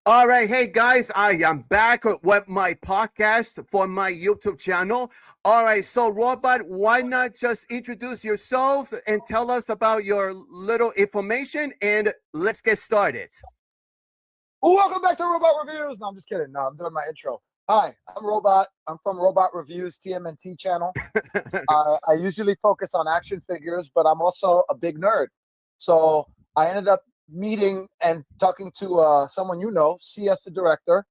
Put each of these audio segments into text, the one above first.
All right, hey guys, I am back with my podcast for my YouTube channel. All right, so Robot, why not just introduce yourselves and tell us about your little information and let's get started. Well, welcome back to Robot Reviews. No, I'm just kidding. No, I'm doing my intro. Hi, I'm Robot. I'm from Robot Reviews TMNT channel. I usually focus on action figures, but I'm also a big nerd. So I ended up meeting and talking to someone CS the director,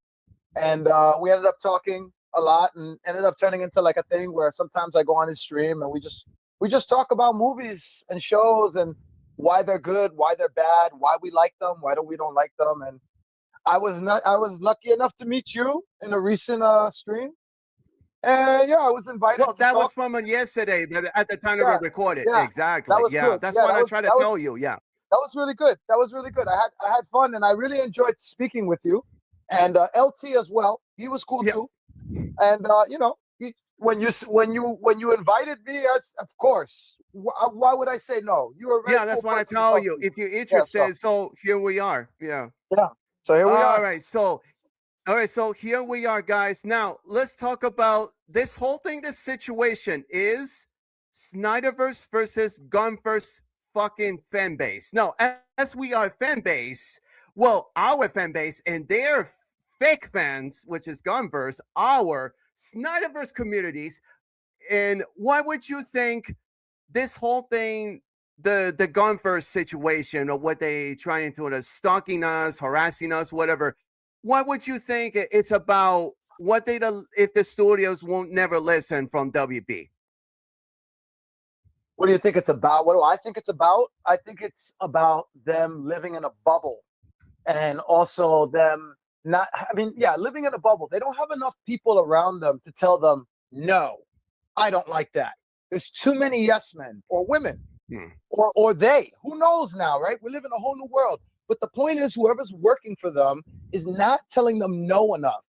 and we ended up talking a lot, and ended up turning into like a thing where sometimes I go on his stream and we just talk about movies and shows and why they're good, why they're bad, why we like them, why don't like them, and I was lucky enough to meet you in a recent stream. And yeah, I was invited Well, to that talk. was from yesterday, but at the time that we Yeah, recorded. yeah, that Exactly. was Yeah, good. that's Yeah, what I try to tell you. Yeah. that was really good. That was really good. I had fun, and I really enjoyed speaking with you, and LT as well. He was cool Yeah. too. And when you invited me, as of course, why would I say no? You were a very Yeah, cool that's what I person to tell talk you. to. If you're Yeah, so interested, so here we are. Yeah. yeah, so here we All are. right. So here we are, guys. Now let's talk about this whole thing. This situation is SnyderVerse versus GunnVerse fucking fan base. Now, as we are fan base, well, our fan base and their fake fans, which is GunnVerse, our SnyderVerse communities. And what would you think this whole thing, the GunnVerse situation, or what they trying to do, stalking us, harassing us, whatever? What would you think it's about? What they if the studios won't never listen from WB? What do you think it's about? What do I think it's about? I think it's about them living in a bubble, and also them not, I mean, yeah, living in a bubble. They don't have enough people around them to tell them, no, I don't like that. There's too many yes men or women, Hmm. or they. Who knows now, right? We live in a whole new world. But the point is, whoever's working for them is not telling them no enough.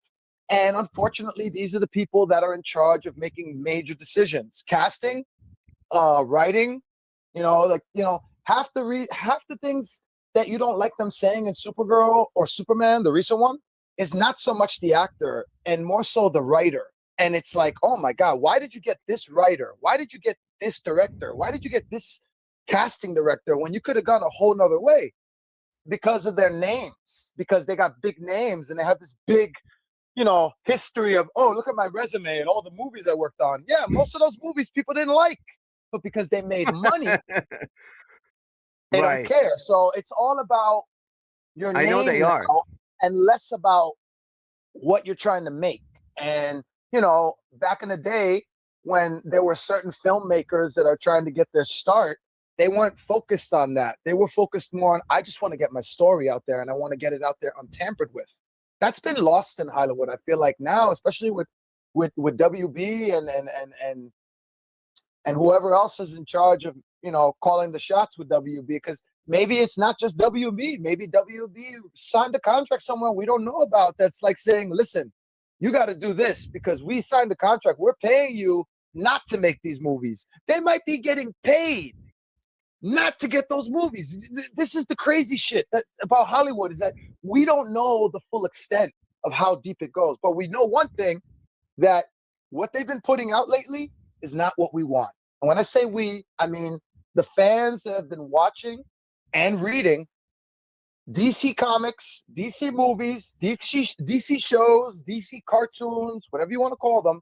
And unfortunately, these are the people that are in charge of making major decisions. Casting, writing, half the things that you don't like them saying in Supergirl or Superman, the recent one, is not so much the actor and more so the writer. And it's like, oh my God, why did you get this writer? Why did you get this director? Why did you get this casting director when you could have gone a whole nother way? Because of their names, because they got big names and they have this big, history of, oh, look at my resume and all the movies I worked on. Yeah, most of those movies people didn't like, but because they made money, they don't Right. care. So it's all about your I know name they are. now and less about what you're trying to make. And, back in the day when there were certain filmmakers that are trying to get their start, they weren't focused on that. They were focused more on, I just want to get my story out there and I want to get it out there untampered with. That's been lost in Hollywood, I feel like now, especially with WB and whoever else is in charge of calling the shots with WB, because maybe it's not just WB. Maybe WB signed a contract somewhere we don't know about that's like saying, listen, you got to do this because we signed the contract. We're paying you not to make these movies. They might be getting paid not to get those movies. This is the crazy shit about Hollywood, is that we don't know the full extent of how deep it goes. But we know one thing, that what they've been putting out lately is not what we want. And when I say we, I mean the fans that have been watching and reading DC comics, DC movies, DC shows, DC cartoons, whatever you want to call them,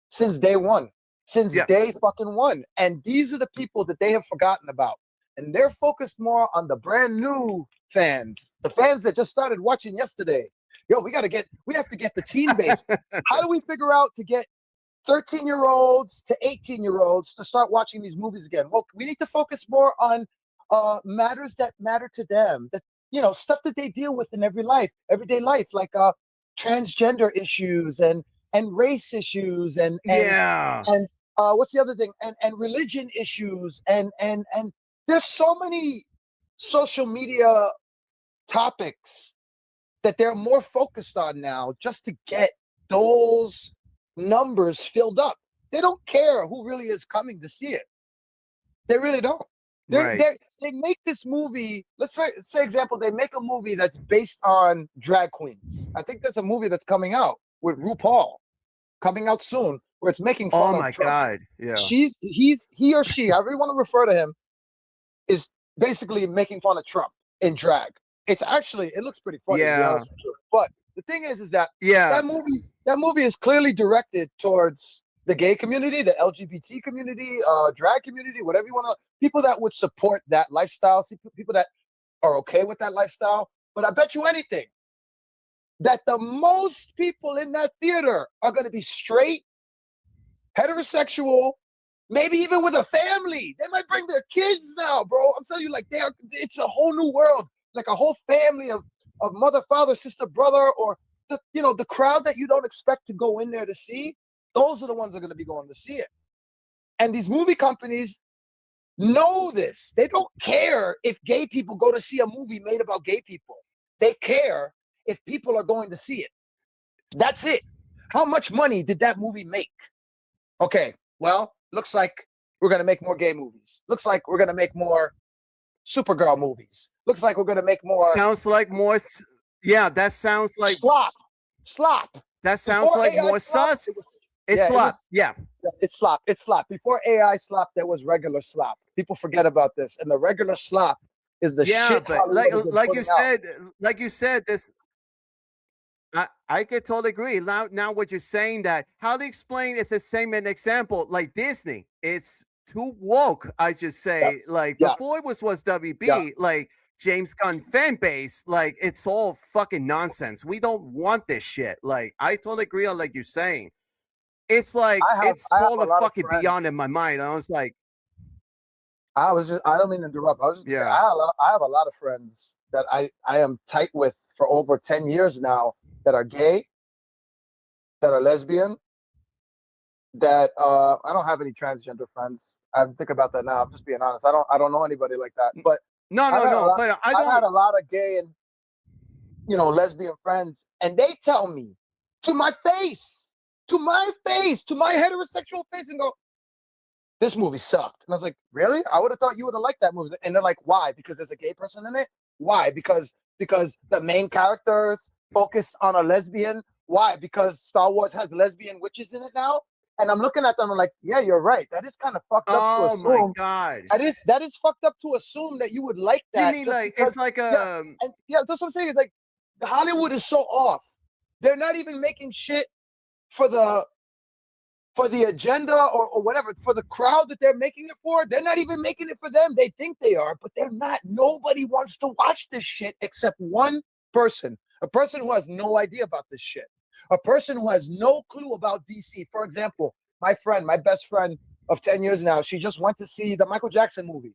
since day one, since Yeah. day fucking one. And these are the people that they have forgotten about. And they're focused more on the brand new fans, the fans that just started watching yesterday. Yo, we have to get the teen base. How do we figure out to get 13-year-olds to 18-year-olds to start watching these movies again? Well, we need to focus more on matters that matter to them, that stuff that they deal with in everyday life, like transgender issues and race issues Yeah. and what's the other thing, and religion issues, and there's so many social media topics that they're more focused on now, just to get those numbers filled up. They don't care who really is coming to see it. They really don't. Right. They make this movie. Let's say example, they make a movie that's based on drag queens. I think there's a movie that's coming out with RuPaul coming out soon where it's making Oh fun of my Trump. God. Yeah. He or she, however you want to refer to him, is basically making fun of Trump in drag. It looks pretty funny, to be Yeah. honest with you. But the thing is that Yeah. that movie is clearly directed towards the gay community, the LGBT community, drag community, whatever you want to, people that would support that lifestyle, people that are okay with that lifestyle. But I bet you anything that the most people in that theater are going to be straight, heterosexual, maybe even with a family. They might bring their kids now, bro. I'm telling you, like it's a whole new world, like a whole family of mother, father, sister, brother, or the crowd that you don't expect to go in there to see. Those are the ones that are going to be going to see it. And these movie companies know this. They don't care if gay people go to see a movie made about gay people. They care if people are going to see it. That's it. How much money did that movie make? Okay, well, looks like we're going to make more gay movies. Looks like we're going to make more Supergirl movies. Looks like we're going to make more. Sounds like more. Yeah, that sounds like slop. That sounds Before like AI more slop, sus. It's slop. Yeah. It's slop. It's slop. Before AI slop, there was regular slop. People forget about this. And the regular slop is the shit. But like you said, this. I could totally agree. Now what you're saying, that how to explain is the same an example like Disney. It's too woke, I should say. Like before it was WB, like James Gunn fan base, like it's all fucking nonsense. We don't want this shit. Like I totally agree on like you're saying. It's like it's totally fucking beyond in my mind. I was like, I don't mean to interrupt. I was just saying, I have a lot of friends that I am tight with for over 10 years now that are gay, that are lesbian, that I don't have any transgender friends. I think about that now. I'm just being honest. I don't know anybody like that. But no. But I've had a lot of gay and lesbian friends, and they tell me to my face, to my heterosexual face, and go, this movie sucked. And I was like, really? I would have thought you would have liked that movie. And they're like, why? Because there's a gay person in it? Why? Because the main characters focus on a lesbian? Why? Because Star Wars has lesbian witches in it now? And I'm looking at them, I'm like, yeah, you're right. That is kind of fucked up to assume. Oh my God. That is fucked up to assume that you would like that. You mean like it's like a that's what I'm saying. It's like Hollywood is so off. They're not even making shit for the agenda or whatever, for the crowd that they're making it for. They're not even making it for them. They think they are, but they're not. Nobody wants to watch this shit except one person, a person who has no idea about this shit, a person who has no clue about DC. For example, my best friend of 10 years now, she just went to see the Michael Jackson movie.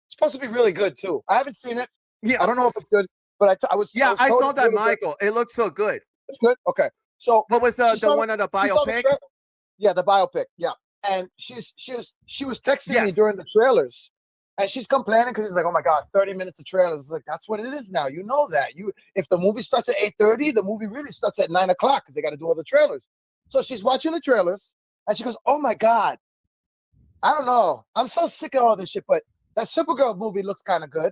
It's supposed to be really good too. I haven't seen it. Yes. I don't know if it's good, but I saw that, Michael. It looks so good. It's good. Okay. So what was the one of the biopic? Yeah, the biopic. Yeah, and she was texting me during the trailers, and she's complaining because she's like, "Oh my God, 30 minutes of trailers." It's like, that's what it is now. You know that. If the movie starts at 8:30, the movie really starts at 9 o'clock because they got to do all the trailers. So she's watching the trailers, and she goes, "Oh my God, I don't know. I'm so sick of all this shit." But that Supergirl movie looks kind of good.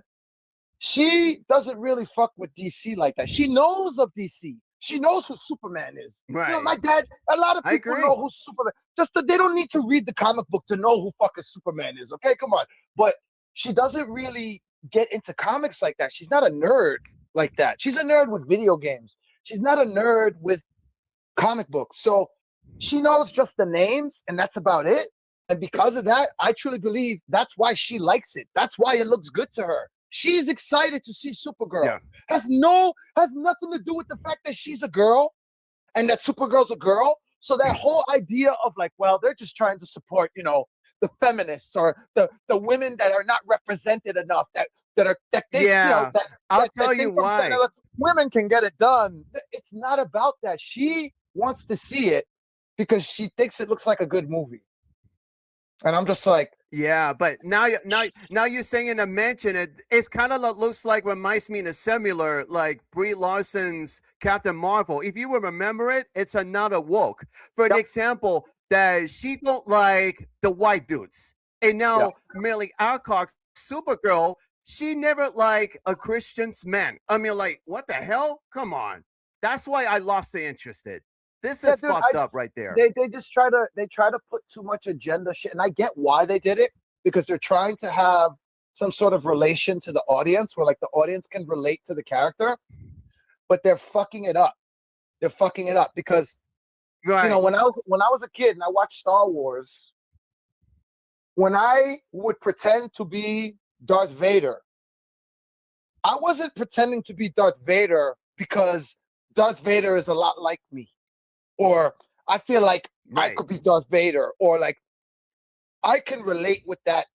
She doesn't really fuck with DC like that. She knows of DC. She knows who Superman is. Right. My dad, a lot of people know who Superman is. Just that they don't need to read the comic book to know who fucking Superman is. Okay, come on. But she doesn't really get into comics like that. She's not a nerd like that. She's a nerd with video games. She's not a nerd with comic books. So she knows just the names, and that's about it. And because of that, I truly believe that's why she likes it. That's why it looks good to her. She's excited to see Supergirl. Yeah. Has nothing to do with the fact that she's a girl and that Supergirl's a girl. So that whole idea of like, well, they're just trying to support, the feminists or the women that are not represented enough, I'll tell you why. Women can get it done. It's not about that. She wants to see it because she thinks it looks like a good movie. And I'm just like, yeah, but now you're saying in a mention it's kind of looks like, reminds me in a similar like Brie Larson's Captain Marvel. If you will remember it, it's another woke. For an example, that she don't like the white dudes, and now Millie Alcock Supergirl, she never like a Christian's man. I mean, like, what the hell? Come on. That's why I lost the interest. This Yeah, is dude, fucked up right there. they just try to put too much agenda shit, and I get why they did it, because they're trying to have some sort of relation to the audience, where like the audience can relate to the character, but they're fucking it up. They're fucking it up because Right. when I was a kid and I watched Star Wars, when I would pretend to be Darth Vader, I wasn't pretending to be Darth Vader because Darth Vader is a lot like me, or I feel like I Right. could be Darth Vader, or like I can relate with that,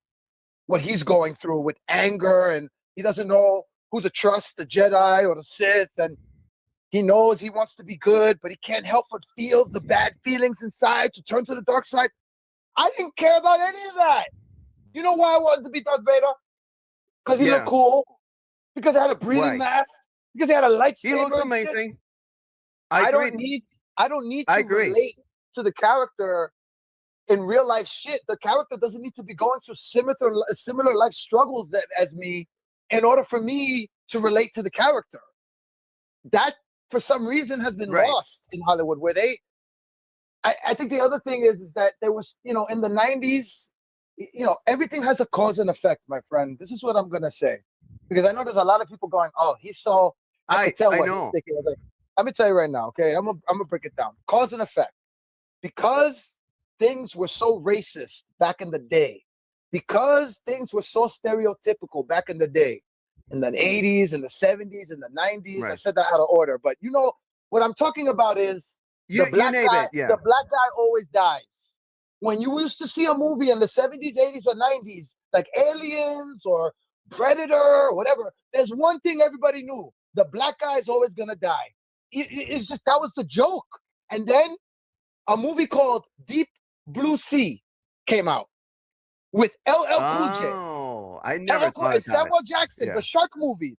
what he's going through with anger, and he doesn't know who to trust, the Jedi or the Sith, and he knows he wants to be good, but he can't help but feel the bad feelings inside to turn to the dark side. I didn't care about any of that. You know why I wanted to be Darth Vader? Because he looked Yeah. cool, because he had a breathing Right. mask, because he had a lightsaber. He looks and shit. amazing. I don't need I to agree. relate to the character in real life shit. The character doesn't need to be going through similar life struggles as me in order for me to relate to the character. That, for some reason, has been Right. lost in Hollywood, where I think the other thing is that there was, in the 90s, everything has a cause and effect, my friend. This is what I'm going to say. Because I know there's a lot of people going, oh, I could tell I what he's know. thinking. I was like, let me tell you right now, okay? I'm gonna break it down. Cause and effect. Because things were so racist back in the day, because things were so stereotypical back in the day, in the 80s, in the 70s, in the 90s. I Right. said that out of order, but what I'm talking about is You name it, the yeah. black guy always dies. When you used to see a movie in the 70s, 80s, or 90s, like Aliens or Predator or whatever, there's one thing everybody knew: the black guy is always gonna die. It's just, that was the joke. And then a movie called Deep Blue Sea came out with LL Cool J. Oh, I never thought And of that. Samuel Jackson, Yeah. the shark movie,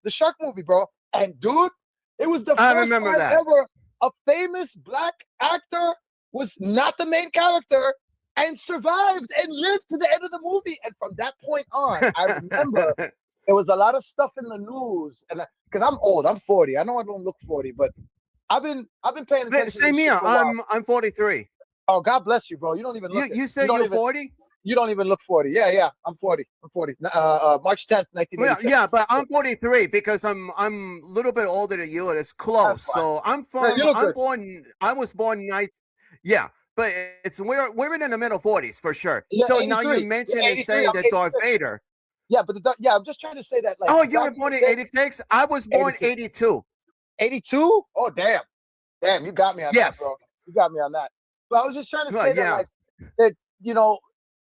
bro. And dude, it was the I first remember time that. ever a famous black actor was not the main character and survived and lived to the end of the movie. And from that point on, I remember there was a lot of stuff in the news, and because I'm old, I'm 40. I know I don't look 40, but I've been paying attention to Same this shit here. for a while. I'm 43. Oh, God bless you, bro. You don't even look. You said you're 40? You don't even look 40. Yeah, I'm 40. I'm 40. March 10th, 1986. Yeah, but I'm 43 because I'm a little bit older than you, and it's close. So I was born yeah, but we're in the middle 40s for sure. Yeah, So 83. now you're mentioning Yeah, 83. saying I'm that Darth 86. Vader. Yeah, but I'm just trying to say that, like, Oh, you were back in born the in day, 86? I was born 86. 82. 82? Oh, damn. Damn, you got me on that, Yes. bro. You got me on that. But I was just trying to Well, say that, yeah. like,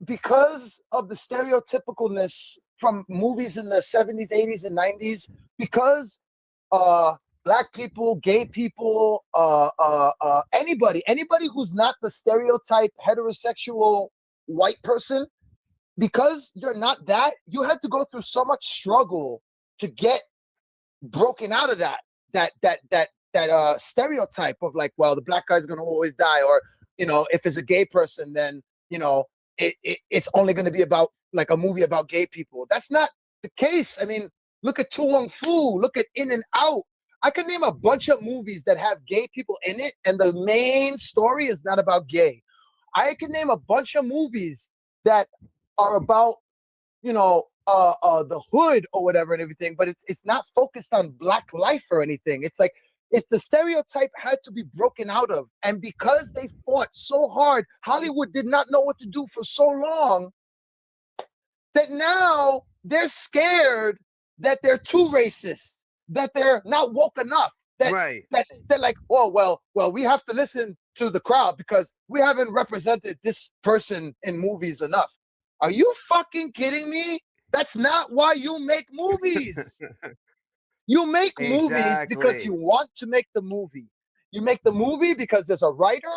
because of the stereotypicalness from movies in the 70s, 80s, and 90s, because black people, gay people, anybody who's not the stereotype heterosexual white person, because you're not that, you had to go through so much struggle to get broken out of that stereotype of, like, well, the black guy's gonna always die, or if it's a gay person, then it's only going to be about, like, a movie about gay people. That's not the case. I mean, look at Tu Wong Fu, look at In and Out. I can name a bunch of movies that have gay people in it, and the main story is not about gay. I can name a bunch of movies that are about, the hood or whatever and everything, but it's not focused on black life or anything. It's like, it's the stereotype had to be broken out of. And because they fought so hard, Hollywood did not know what to do for so long, that now they're scared that they're too racist, that they're not woke enough, that they're like, oh, well, we have to listen to the crowd because we haven't represented this person in movies enough. Are you fucking kidding me? That's not why you make movies. You make movies because you want to make the movie. You make the movie because there's a writer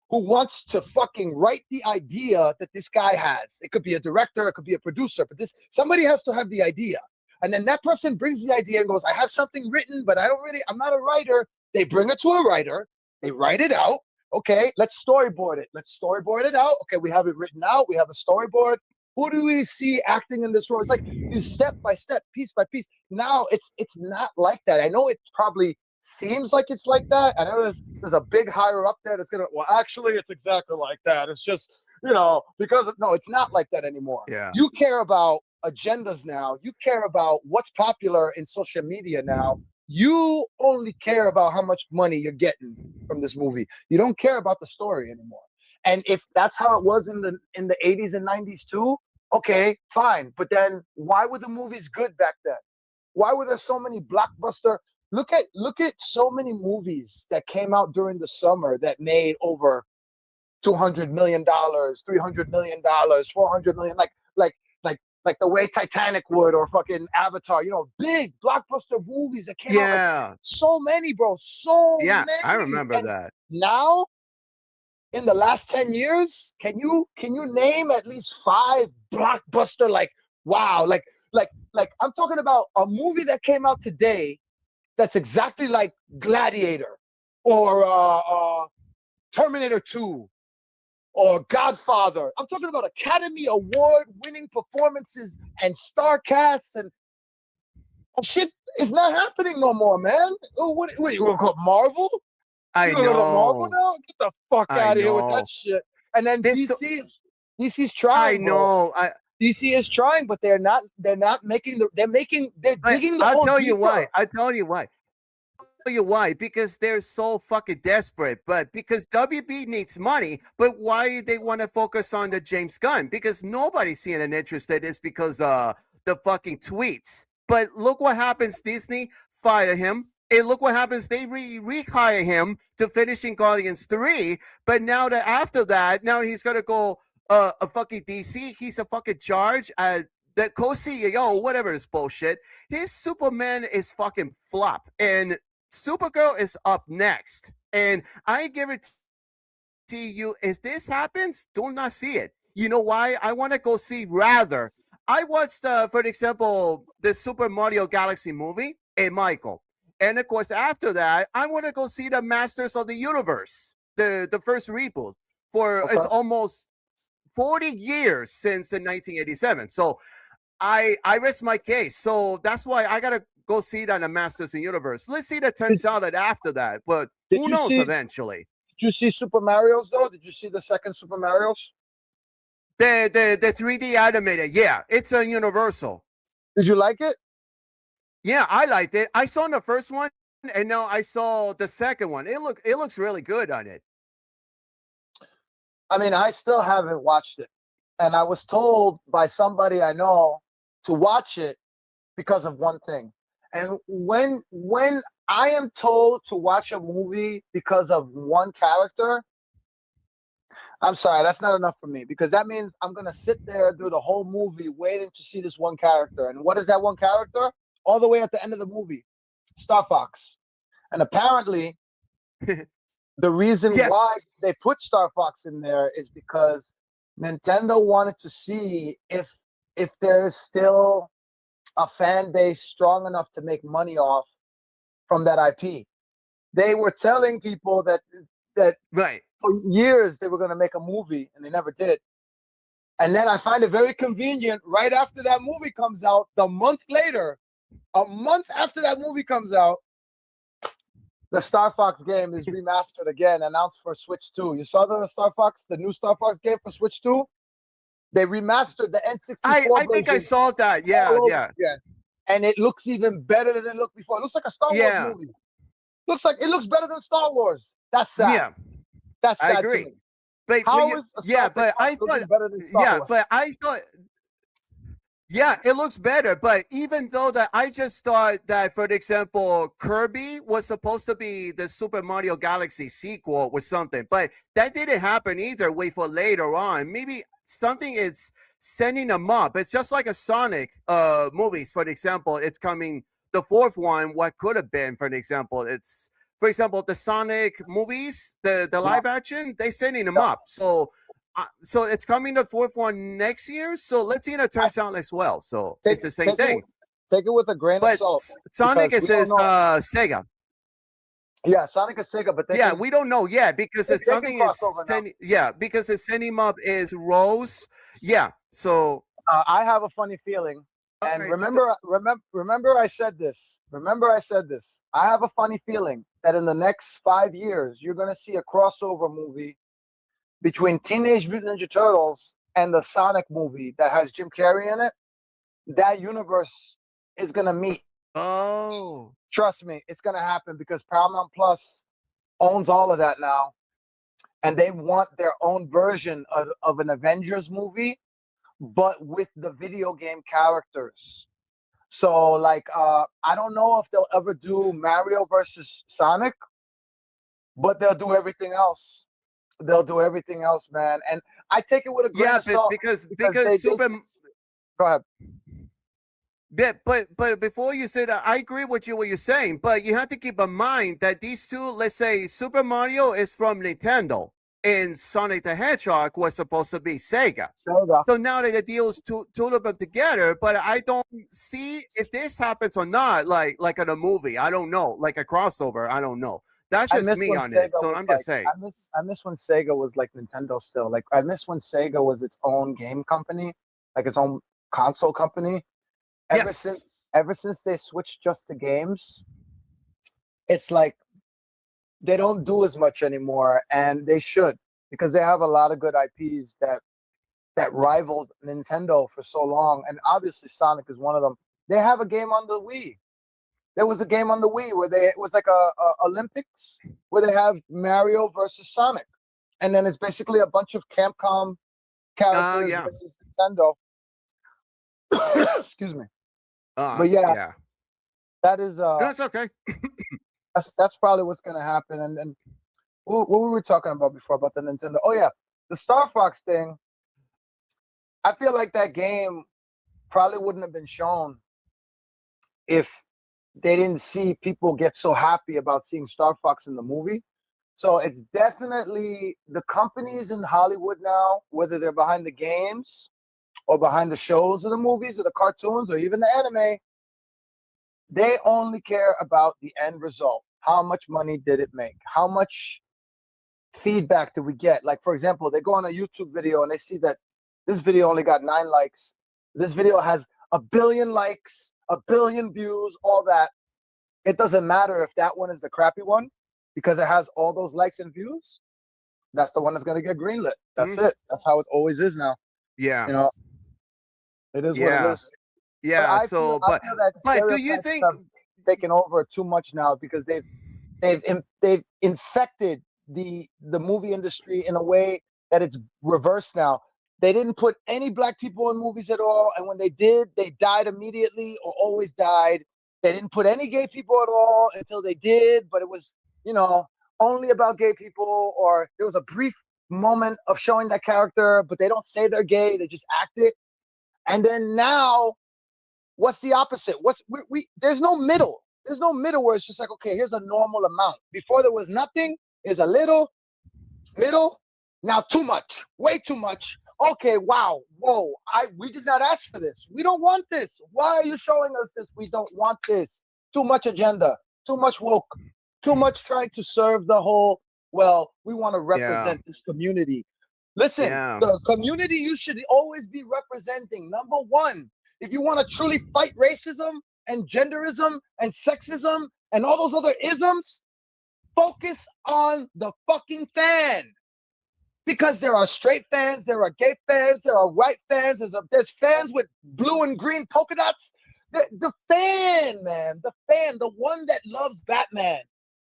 who wants to fucking write the idea that this guy has. It could be a director, it could be a producer, but somebody has to have the idea. And then that person brings the idea and goes, I have something written, but I'm not a writer. They bring it to a writer, they write it out. Okay, let's storyboard it. Let's storyboard it out. Okay, we have it written out. We have a storyboard. Who do we see acting in this role? It's like you step by step, piece by piece. Now it's not like that. I know it probably seems like it's like that. I know there's a big higher up there that's gonna. Well, actually, it's exactly like that. It's just because no, it's not like that anymore. Yeah. You care about agendas now. You care about what's popular in social media now. You only care about how much money you're getting from this movie. You don't care about the story anymore. And if that's how it was in the 80s and 90s too, okay, fine. But then why were the movies good back then? Why were there so many blockbuster? Look at so many movies that came out during the summer that made over $200 million, $300 million, $400 million, like the way Titanic would, or fucking Avatar, big blockbuster movies that came out. Like, so many, bro, so many. I remember that. Now, in the last 10 years, can you name at least 5 blockbuster, like, wow, like I'm talking about a movie that came out today that's exactly like Gladiator or Terminator 2 or Godfather. I'm talking about Academy Award-winning performances and star casts, and shit is not happening no more, man. What you gonna call Marvel? I know. Marvel now? Get the fuck out of here with that shit. And then DC's trying. I know. DC is trying, but they're not making the. They're digging the. I'll tell you why. Because they're so fucking desperate. But because WB needs money, but why they want to focus on the James Gunn? Because nobody's seeing an interest in this because the fucking tweets. But look what happens. Disney fire him. And look what happens. They rehire him to finishing Guardians 3. But now that after that, now he's gonna go a fucking DC. He's a fucking charge. The co-CEO, whatever is bullshit. His Superman is fucking flop. And Supergirl is up next. And I guarantee you, if this happens, do not see it. You know why? I want to go see rather. I watched, for example, the Super Mario Galaxy movie, and Michael. And of course, after that, I want to go see the Masters of the Universe, the first reboot. It's almost 40 years since in 1987. So I rest my case. So that's why I gotta go see that in the Masters of the Universe. Let's see that turns out that after that, but who knows eventually. Did you see Super Mario's though? Did you see the second Super Mario's? The 3D animated, yeah, it's a Universal. Did you like it? Yeah, I liked it. I saw the first one, and now I saw the second one. It looks really good on it. I mean, I still haven't watched it, and I was told by somebody I know to watch it because of one thing. And when I am told to watch a movie because of one character, I'm sorry, that's not enough for me, because that means I'm gonna sit there through the whole movie waiting to see this one character. And what is that one character? All the way at the end of the movie, Star Fox. And apparently, the reason why they put Star Fox in there is because Nintendo wanted to see if there's still a fan base strong enough to make money off from that IP. They were telling people that right for years they were going to make a movie, and they never did. And then I find it very convenient, right after that movie comes out, a month after that movie comes out, the Star Fox game is remastered again, announced for Switch 2. You saw the new Star Fox game for Switch 2? They remastered the N64 I think I saw that. Yeah. And it looks even better than it looked before. It looks like a Star Wars movie. It looks better than Star Wars. That's sad. Yeah. That's sad. I agree. To me. But how is a Star but I thought better than Star Wars? But I thought it looks better. But even though that I just thought that, for example, Kirby was supposed to be the Super Mario Galaxy sequel or something, but that didn't happen either. Wait for later on. Maybe something is sending them up. It's just like a Sonic movies, for example. It's coming the fourth one. What could have been, for example, it's. For example, the Sonic movies, the live action, they sending them up. So it's coming the fourth one next year. So let's see how it turns out as well. So it's the same thing. Take it with a grain of salt. Sonic is Sega. Yeah, Sonic is Sega, but we don't know yet because it's something. Because the sending up is Rose. Yeah, so I have a funny feeling. All And right, so, remember, I said this. Remember, I said this. I have a funny feeling that in the next 5 years, you're gonna see a crossover movie between Teenage Mutant Ninja Turtles and the Sonic movie that has Jim Carrey in it. That universe is gonna meet. oh, Trust me, it's gonna happen because Paramount Plus owns all of that now, and they want their own version of an Avengers movie, but with the video game characters. So, like, I don't know if they'll ever do Mario versus Sonic, but they'll do everything else. They'll do everything else, man. And I take it with a grain yeah, of salt because because they go ahead. Yeah, but before you say that, I agree with you what you're saying, but you have to keep in mind that these two, let's say Super Mario is from Nintendo and Sonic the Hedgehog was supposed to be Sega. Sega. So now that the deals two of them together, but I don't see if this happens or not, like in a movie. I don't know, like a crossover. I don't know. That's I just miss me when on Sega it. So was I'm like just saying. I miss when Sega was like Nintendo still. Like I miss when Sega was its own game company, like its own console company. Yes. Ever since they switched just to games, it's like they don't do as much anymore, and they should because they have a lot of good IPs that rivaled Nintendo for so long, and obviously Sonic is one of them. They have a game on the Wii. There was a game on the Wii where it was like a Olympics where they have Mario versus Sonic, and then it's basically a bunch of Capcom Oh characters yeah. versus Nintendo. Excuse me, but yeah, Yeah. that is No, it's okay. that's probably what's gonna happen. And what were we talking about before about the Nintendo? Oh yeah, the Star Fox thing. I feel like that game probably wouldn't have been shown if they didn't see people get so happy about seeing Star Fox in the movie. So it's definitely the companies in Hollywood now, whether they're behind the games or behind the shows or the movies or the cartoons or even the anime, they only care about the end result. How much money did it make? How much feedback did we get? Like, for example, they go on a YouTube video and they see that this video only got 9 likes. This video has 1 billion likes, 1 billion views, all that. It doesn't matter if that one is the crappy one because it has all those likes and views. That's the one that's going to get greenlit. That's it. That's how it always is now. Yeah. You know, it is what it Yeah. is. But Yeah. So, I feel that but do you stereotypes think? have taken over too much now because they've infected the movie industry in a way that it's reversed now. They didn't put any black people in movies at all, and when they did, they died immediately or always died. They didn't put any gay people at all until they did, but it was, only about gay people, or there was a brief moment of showing that character, but they don't say they're gay, they just act it. And then now, what's the opposite? There's no middle. There's no middle where it's just like, okay, here's a normal amount. Before there was nothing, here's a little, middle, now too much, way too much. Okay, wow, whoa, we did not ask for this. We don't want this. Why are you showing us this? We don't want this. Too much agenda, too much woke, too much trying to serve the whole, well, we want to represent this community. Listen, the community you should always be representing. Number one, if you want to truly fight racism and genderism and sexism and all those other isms, focus on the fucking fan. Because there are straight fans, there are gay fans, there are white fans, there's fans with blue and green polka dots. The fan, man, the one that loves Batman.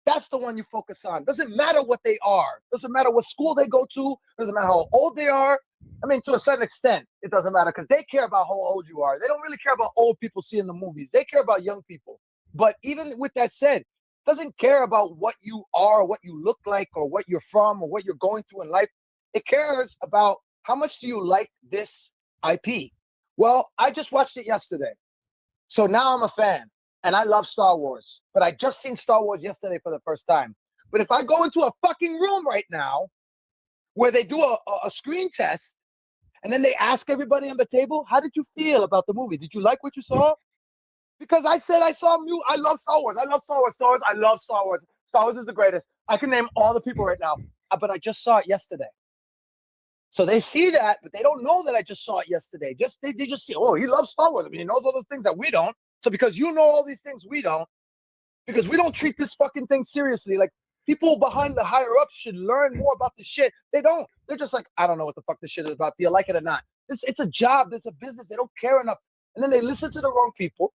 That's the one you focus on. Doesn't matter what they are. Doesn't matter what school they go to. Doesn't matter how old they are. I mean, to a certain extent, it doesn't matter because they care about how old you are. They don't really care about old people seeing the movies. They care about young people. But even with that said, doesn't care about what you are, what you look like, or what you're from, or what you're going through in life. It cares about how much do you like this IP. Well, I just watched it yesterday. So now I'm a fan. And I love Star Wars, but I just seen Star Wars yesterday for the first time. But if I go into a fucking room right now where they do a screen test and then they ask everybody on the table, how did you feel about the movie? Did you like what you saw? Because I said I saw I love Star Wars. I love Star Wars. Star Wars. I love Star Wars. Star Wars is the greatest. I can name all the people right now, but I just saw it yesterday. So they see that, but they don't know that I just saw it yesterday. They just see, oh, he loves Star Wars. I mean, he knows all those things that we don't. So because you know all these things we don't, because we don't treat this fucking thing seriously. Like, people behind the higher ups should learn more about the shit. They don't. They're just like, I don't know what the fuck this shit is about. Do you like it or not? It's a job. It's a business. They don't care enough. And then they listen to the wrong people.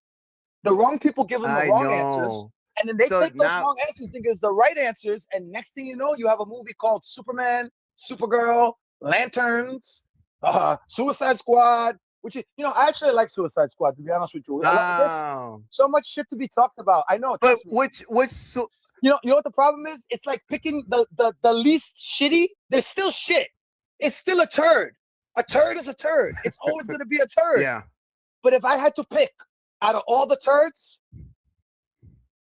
The wrong people give them the wrong answers. And then they take those wrong answers, think it's the right answers. And next thing you know, you have a movie called Superman, Supergirl, Lanterns, Suicide Squad, which is, I actually like Suicide Squad, to be honest with you. There's so much shit to be talked about. I know. But you know what the problem is? It's like picking the least shitty. They're still shit. It's still a turd. A turd is a turd. It's always going to be a turd. Yeah. But if I had to pick out of all the turds,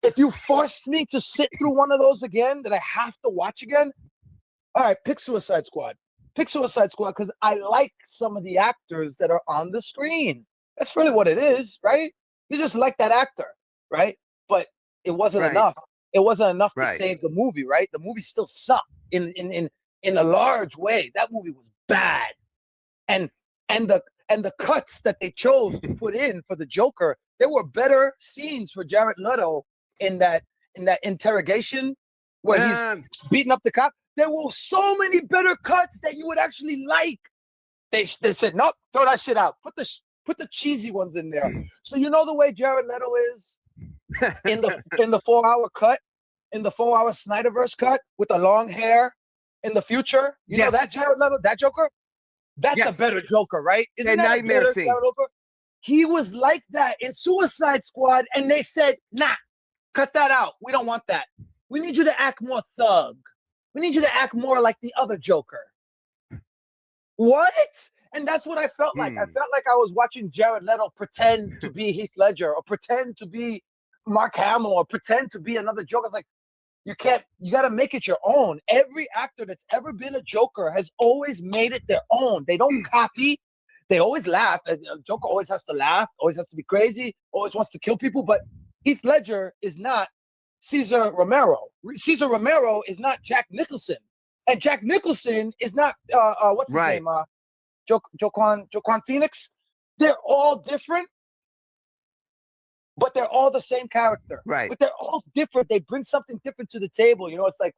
if you forced me to sit through one of those again that I have to watch again, all right, pick Suicide Squad. Pick Suicide Squad because I like some of the actors that are on the screen. That's really what it is, right? You just like that actor, right? But it wasn't enough. It wasn't enough to save the movie, right? The movie still sucked in a large way. That movie was bad, and the cuts that they chose to put in for the Joker, there were better scenes for Jared Leto in that interrogation where he's beating up the cop. There were so many better cuts that you would actually like. They said, nope, throw that shit out. Put the cheesy ones in there. So you know the way Jared Leto is in the 4-hour cut, in the 4-hour SnyderVerse cut with the long hair in the future. You know that Jared Leto, that Joker? That's a better Joker, right? Isn't that nightmare scene? He was like that in Suicide Squad, and they said, nah, cut that out. We don't want that. We need you to act more thug. We need you to act more like the other Joker. What? And that's what I felt like. I felt like I was watching Jared Leto pretend to be Heath Ledger or pretend to be Mark Hamill or pretend to be another Joker. It's like, you got to make it your own. Every actor that's ever been a Joker has always made it their own. They don't copy. They always laugh. Joker always has to laugh, always has to be crazy, always wants to kill people. But Heath Ledger is not Cesar Romero. Cesar Romero is not Jack Nicholson. And Jack Nicholson is not, what's his name? Joaquin Phoenix. They're all different, but they're all the same character. Right. But they're all different. They bring something different to the table. It's like,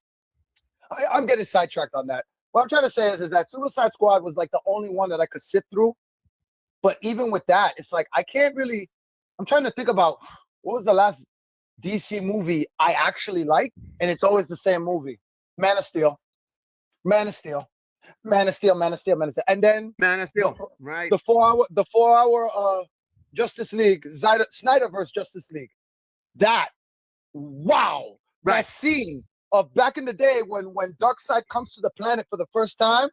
I'm getting sidetracked on that. What I'm trying to say is that Suicide Squad was like the only one that I could sit through. But even with that, it's like, I'm trying to think about what was the last DC movie I actually liked, and it's always the same movie. Man of Steel. And then Man of Steel, right. The 4-hour Justice League, SnyderVerse Justice League. That scene of back in the day when Darkseid comes to the planet for the first time,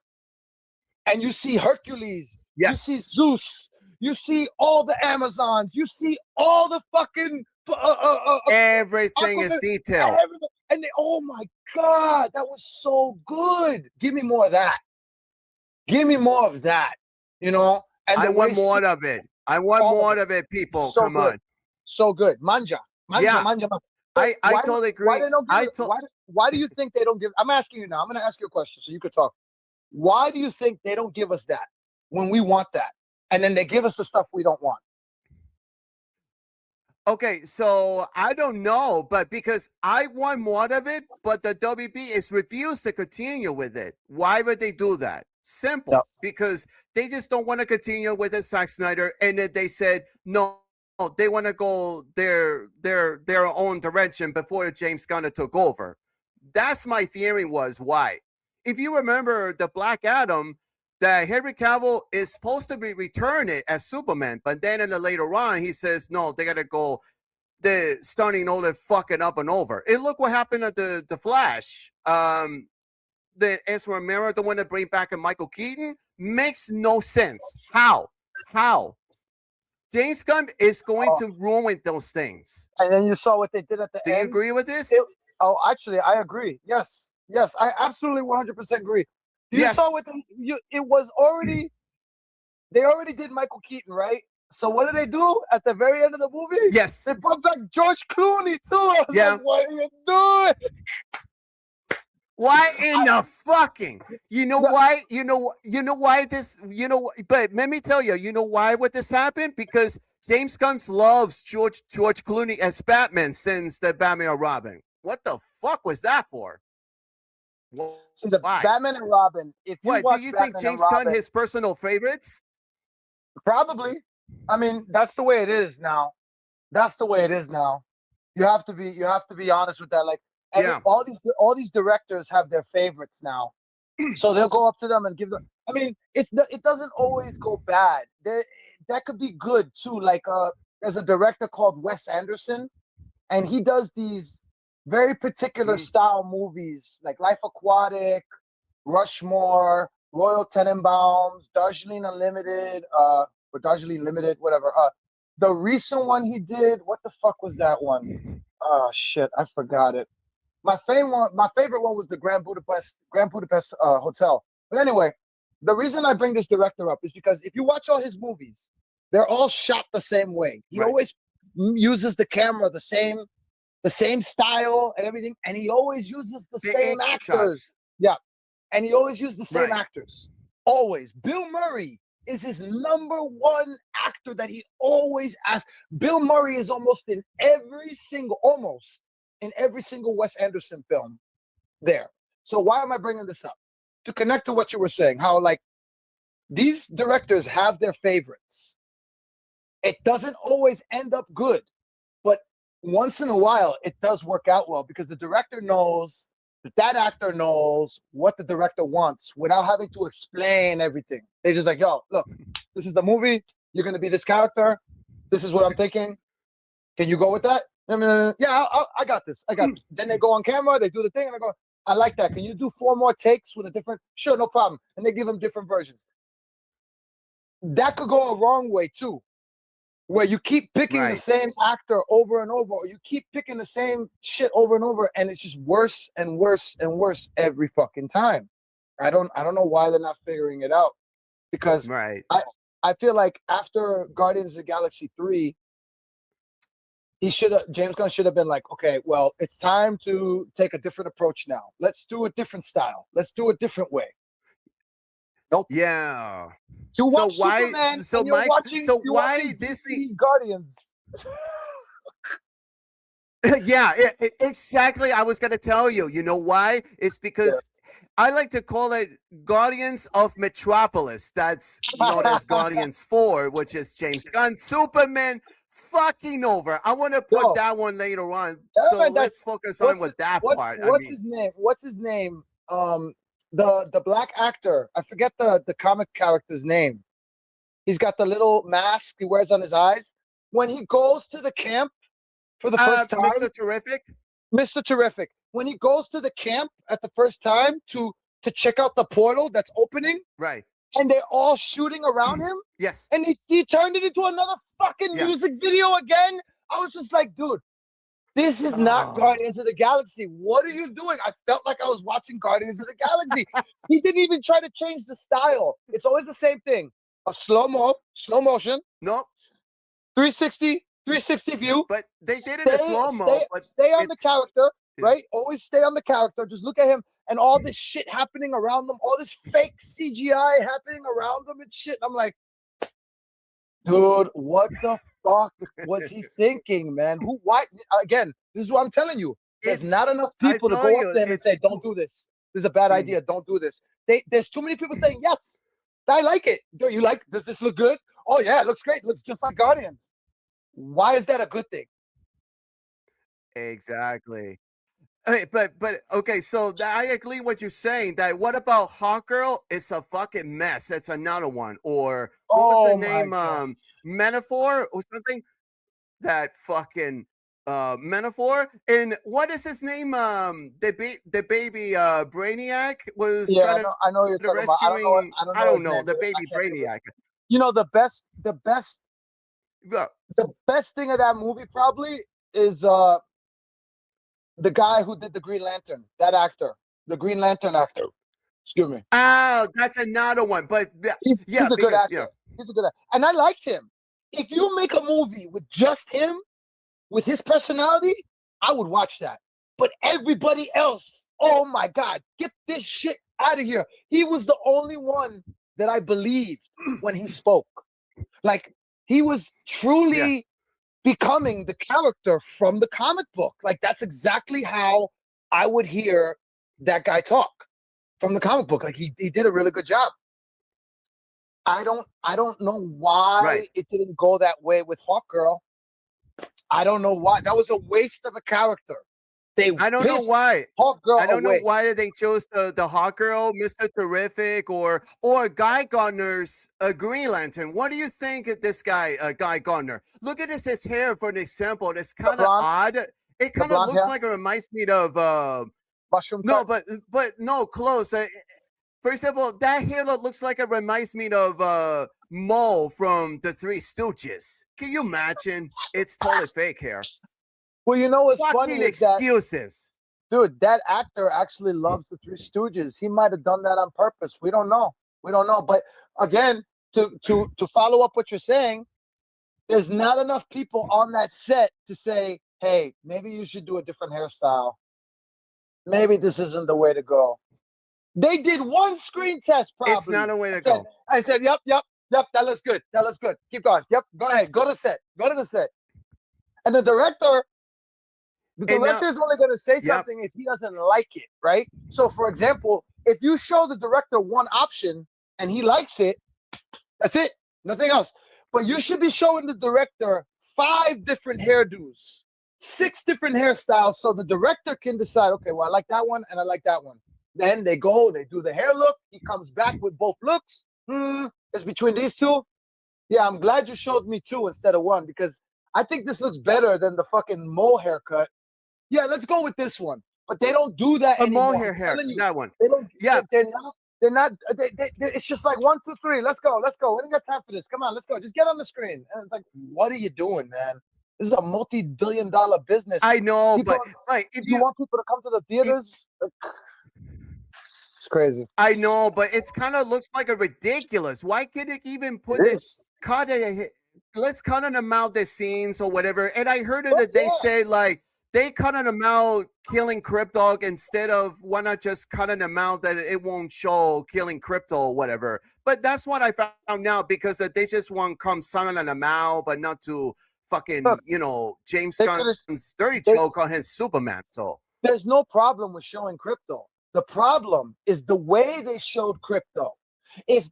and you see Hercules, you see Zeus, you see all the Amazons, you see all the fucking everything is detailed. And oh my God, that was so good. Give me more of that. Give me more of that. And I want more of it. I want more of it, people. So Come good. on. So good. Manja. I totally agree. Why do you think they don't give? I'm asking you now. I'm going to ask you a question so you could talk. Why do you think they don't give us that when we want that? And then they give us the stuff we don't want? Okay, so I don't know, but because I want more of it, but the WB is refused to continue with it. Why would they do that? Simple, because they just don't want to continue with it, Zack Snyder, and then they said no, they want to go their own direction before James Gunn took over. That's my theory. Was why. If you remember the Black Adam, that Henry Cavill is supposed to be returning as Superman, but then in the later on, he says, no, they got to go, they're starting all that fucking up and over. And look what happened at the Flash. The Ezra Miller, the one that bring back a Michael Keaton, makes no sense. How? James Gunn is going to ruin those things. And then you saw what they did at the end. Do you agree with this? Actually, I agree. Yes, I absolutely 100% agree. You saw what it was already. They already did Michael Keaton, right? So what did they do at the very end of the movie? Yes, they brought back George Clooney too. I was like, what are you doing? Why in the fucking? You know No, why? You know why this? But let me tell you. You know why would this happen? Because James Gunn loves George Clooney as Batman since the Batman or Robin. What the fuck was that for? see the Why? Batman and Robin. If you What do watch you think? Batman and James Gunn Robin, his personal favorites? probably. I mean, that's the way it is now. That's the way it is now. You have to be honest with that. Like Yeah. all these directors have their favorites now. So they'll go up to them and give them. I mean, it doesn't always go bad. That could be good too. Like there's a director called Wes Anderson, and he does these very particular style movies like Life Aquatic, Rushmore, Royal Tenenbaums, Darjeeling Unlimited, or Darjeeling Limited, whatever. The recent one he did, what the fuck was that one? Oh shit, I forgot it. My favorite one was the Grand Budapest Hotel. But anyway, the reason I bring this director up is because if you watch all his movies, they're all shot the same way. He Right. always uses the camera the same style and everything, and he always uses the same actors. Yeah, and he always uses the same actors. Always. Bill Murray is his number one actor that he always asks. Bill Murray is almost in every single Wes Anderson film there. So why am I bringing this up? To connect to what you were saying, how like these directors have their favorites. It doesn't always end up good, but once in a while it does work out well because the director knows that actor knows what the director wants without having to explain everything. They're just like, yo, look, this is the movie. You're going to be this character. This is what I'm thinking. Can you go with that? Yeah, I got this. I got this. Then they go on camera. They do the thing. And I go, I like that. Can you do 4 more takes with a different? Sure, no problem. And they give them different versions. That could go a wrong way too, where you keep picking the same actor over and over, or you keep picking the same shit over and over, and it's just worse and worse and worse every fucking time. I don't know why they're not figuring it out, because I feel like after Guardians of the Galaxy 3, James Gunn should have been like, okay, well, it's time to take a different approach now. Let's do a different style. Let's do a different way. Nope. Yeah. You watch Superman, and you're watching DC Guardians. Yeah, exactly. I was going to tell you. You know why? It's because I like to call it Guardians of Metropolis. That's known as Guardians 4, which is James Gunn, Superman fucking over. I want to put that one later on. So let's focus on with that part. What's his name? What's his name? The black actor. I forget the comic character's name. He's got the little mask he wears on his eyes. When he goes to the camp for the first time, Mr. Terrific. Mr. Terrific. When he goes to the camp at the first time to check out the portal that's opening, right? And they're all shooting around him. Yes. And he turned it into another fucking music video again. I was just like, dude, this is not Guardians of the Galaxy. What are you doing? I felt like I was watching Guardians of the Galaxy. He didn't even try to change the style. It's always the same thing. A slow motion. Nope. 360 view. But they did it in slow-mo. Stay on the character, right? Always stay on the character. Just look at him and all this shit happening around them, all this fake CGI happening around them and shit. I'm like, dude, what the fuck was he thinking, man? Why? Again, this is what I'm telling you. There's not enough people to go up to him and say, don't do this. This is a bad idea. Don't do this. There's too many people saying, yes, I like it. Do you like, does this look good? Oh yeah, it looks great. It looks just like Guardians. Why is that a good thing? Exactly. Hey, but okay, so I agree with what you're saying. That what about Hawkgirl? It's a fucking mess. It's another one. Or what was the name? Metaphor or something? That fucking Metaphor. And what is his name? The baby Brainiac was trying to I know you're talking about. I don't know the baby Brainiac. You know the best thing of that movie probably is the guy who did the Green Lantern, that actor, the Green Lantern actor. Excuse me. Oh, that's another one. But he's a good actor. Yeah. He's a good actor. And I liked him. If you make a movie with just him, with his personality, I would watch that. But everybody else, oh my God, get this shit out of here. He was the only one that I believed when he spoke. Like, he was truly becoming the character from the comic book. Like, that's exactly how I would hear that guy talk from the comic book. Like, he did a really good job. I don't know why it didn't go that way with Hawkgirl. I don't know why. That was a waste of a character. I don't know why. Hawkgirl I don't know away. why they chose the Hawkgirl, Mr. Terrific, or Guy Gardner's Green Lantern. What do you think of this guy, Guy Gardner? Look at his hair for an example. It's kind of odd. It kind of looks like it reminds me of mushroom. No, but no, close. For example, that hair looks like it reminds me of Mo from the Three Stooges. Can you imagine? It's totally fake hair. Well, you know what's funny is that, excuses. Dude, that actor actually loves the Three Stooges. He might have done that on purpose. We don't know. We don't know. But again, to follow up what you're saying, there's not enough people on that set to say, hey, maybe you should do a different hairstyle. Maybe this isn't the way to go. They did one screen test, probably. It's not a way to go. I said, yep, that looks good. That looks good. Keep going. Yep, go ahead. Go to the set. Go to the set. And the director is only going to say something if he doesn't like it, right? So, for example, if you show the director one option and he likes it, that's it. Nothing else. But you should be showing the director 5 different hairdos, 6 different hairstyles, so the director can decide, okay, well, I like that one and I like that one. Then they go, they do the hair look. He comes back with both looks. It's between these two. Yeah, I'm glad you showed me 2 instead of 1, because I think this looks better than the fucking Mo haircut. Yeah, let's go with this one. But they don't do that anymore. Mo hair, that one. They don't. Yeah, they're not. It's just like 1, 2, 3. Let's go. We don't got time for this. Come on, let's go. Just get on the screen. And it's like, what are you doing, man? This is a multi-billion-dollar business. I know, but if you want people to come to the theaters. It's crazy. I know, but it's kind of looks like a ridiculous. Why can't it even put this? Let's cut them out the scenes or whatever. And I heard that they say like they cut them out killing Crypto instead of why not just cutting them out that it won't show killing Crypto or whatever. But that's what I found now, because they just want come sunning them out, but not to fucking James Gunn's dirty joke on his Superman. So there's no problem with showing Crypto. The problem is the way they showed Crypto. If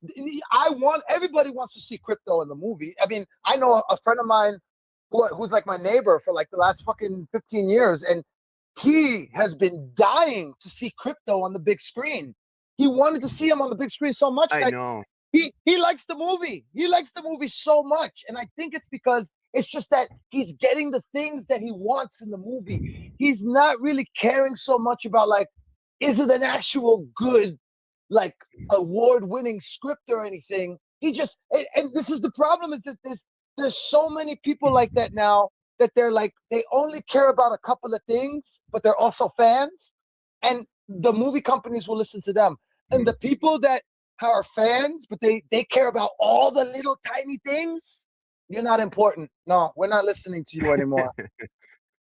everybody wants to see Crypto in the movie. I mean, I know a friend of mine who's like my neighbor for like the last fucking 15 years, and he has been dying to see Crypto on the big screen. He wanted to see him on the big screen so much. I know. He likes the movie. He likes the movie so much, and I think it's because it's just that he's getting the things that he wants in the movie. He's not really caring so much about like, is it an actual good, like, award-winning script or anything? He just, and this is the problem, is that there's so many people like that now, that they're like, they only care about a couple of things, but they're also fans, and the movie companies will listen to them. And the people that are fans, but they care about all the little tiny things, you're not important. No, we're not listening to you anymore.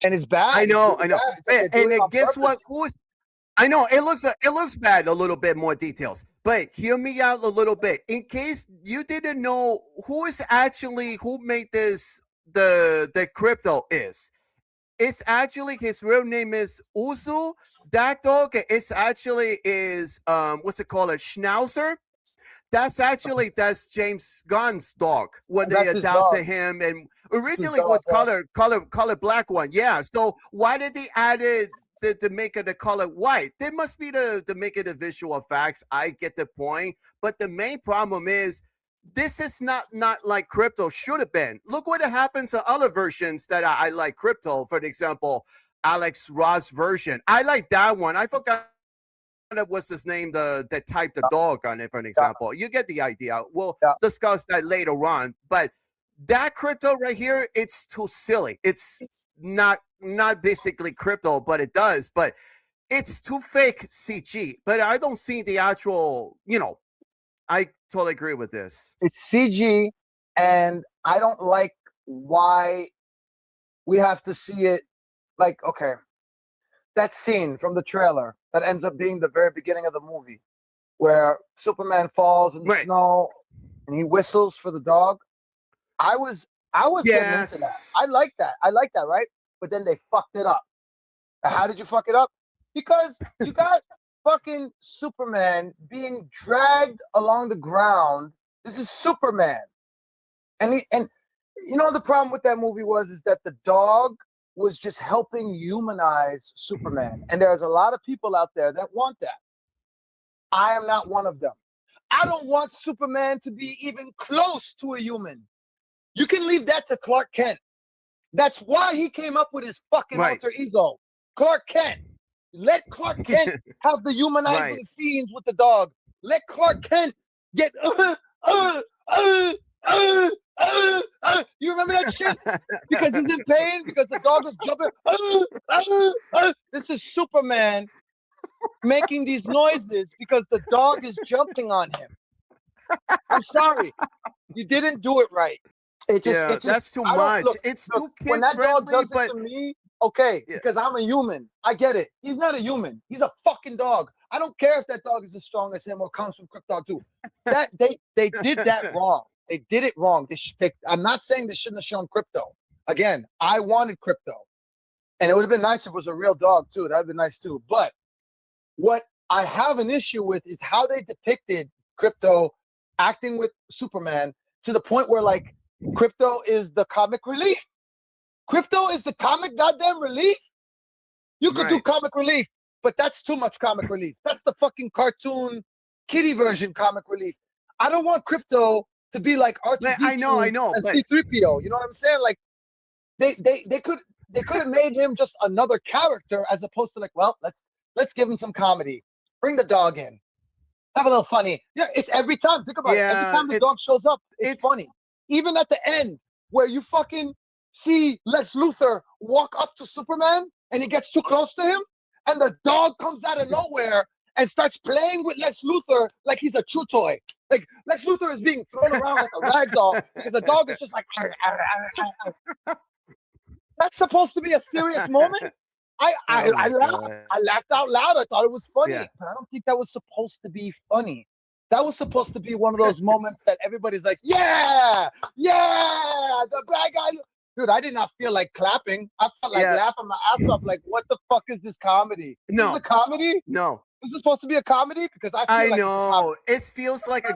And it's bad. I know. Like and guess what? I know it looks bad, a little bit more details, but hear me out a little bit. In case you didn't know who made this, the Crypto is. It's actually, his real name is Uzu. That dog is actually what's it called? A Schnauzer. That's James Gunn's dog when they adopted him, and originally it was color black one. Yeah. So why did they add it to make it the color white? There must be to make it the visual effects. I get the point, but the main problem is this is not like Crypto should have been. Look what happens to other versions that I like Crypto. For example, Alex Ross version. I like that one. I forgot what's his name, the type the dog on it, for an example. You get the idea. We'll discuss that later on. But that Crypto right here, it's too silly. It's not basically Crypto, but it does. But it's too fake CG. But I don't see the actual, I totally agree with this. It's CG, and I don't like why we have to see it. Like, okay, that scene from the trailer that ends up being the very beginning of the movie, where Superman falls in the Right. snow and he whistles for the dog. I was getting into that. Yes. I like that. I like that, right? But then they fucked it up. How did you fuck it up? Because you got fucking Superman being dragged along the ground. This is Superman. And you know the problem with that movie is that the dog was just helping humanize Superman. And there's a lot of people out there that want that. I am not one of them. I don't want Superman to be even close to a human. You can leave that to Clark Kent. That's why he came up with his fucking alter ego. Clark Kent. Let Clark Kent have the humanizing scenes with the dog. Let Clark Kent get you remember that shit? Because he's in pain, because the dog is jumping. This is Superman making these noises because the dog is jumping on him. I'm sorry. You didn't do it right. It just that's too much. It's too kid when that dog friendly, does but it to me, okay, because I'm a human. I get it. He's not a human. He's a fucking dog. I don't care if that dog is as strong as him or comes from Krypton too. That they did that wrong. They did it wrong. I'm not saying they shouldn't have shown Crypto. Again, I wanted Crypto, and it would have been nice if it was a real dog too. That'd been nice too. But what I have an issue with is how they depicted Crypto acting with Superman to the point where like Crypto is the comic relief. Crypto is the comic goddamn relief. You could do comic relief, but that's too much comic relief. That's the fucking cartoon kitty version comic relief. I don't want Crypto to be like R2D2 I know, and but C3PO. You know what I'm saying? Like they could have made him just another character as opposed to like, well, let's give him some comedy. Bring the dog in. Have a little funny. Yeah, it's every time. Think about it. Every time the dog shows up, it's funny. Even at the end, where you fucking see Lex Luthor walk up to Superman and he gets too close to him, and the dog comes out of nowhere and starts playing with Lex Luthor like he's a chew toy. Like Lex Luthor is being thrown around like a rag doll because the dog is just like. That's supposed to be a serious moment. I laughed out loud. I thought it was funny, but I don't think that was supposed to be funny. That was supposed to be one of those moments that everybody's like, yeah, the bad guy. Dude, I did not feel like clapping. I felt like laughing my ass off. Like, what the fuck is this comedy? No. This is a comedy? No. This is supposed to be a comedy? Because I know. It feels like a,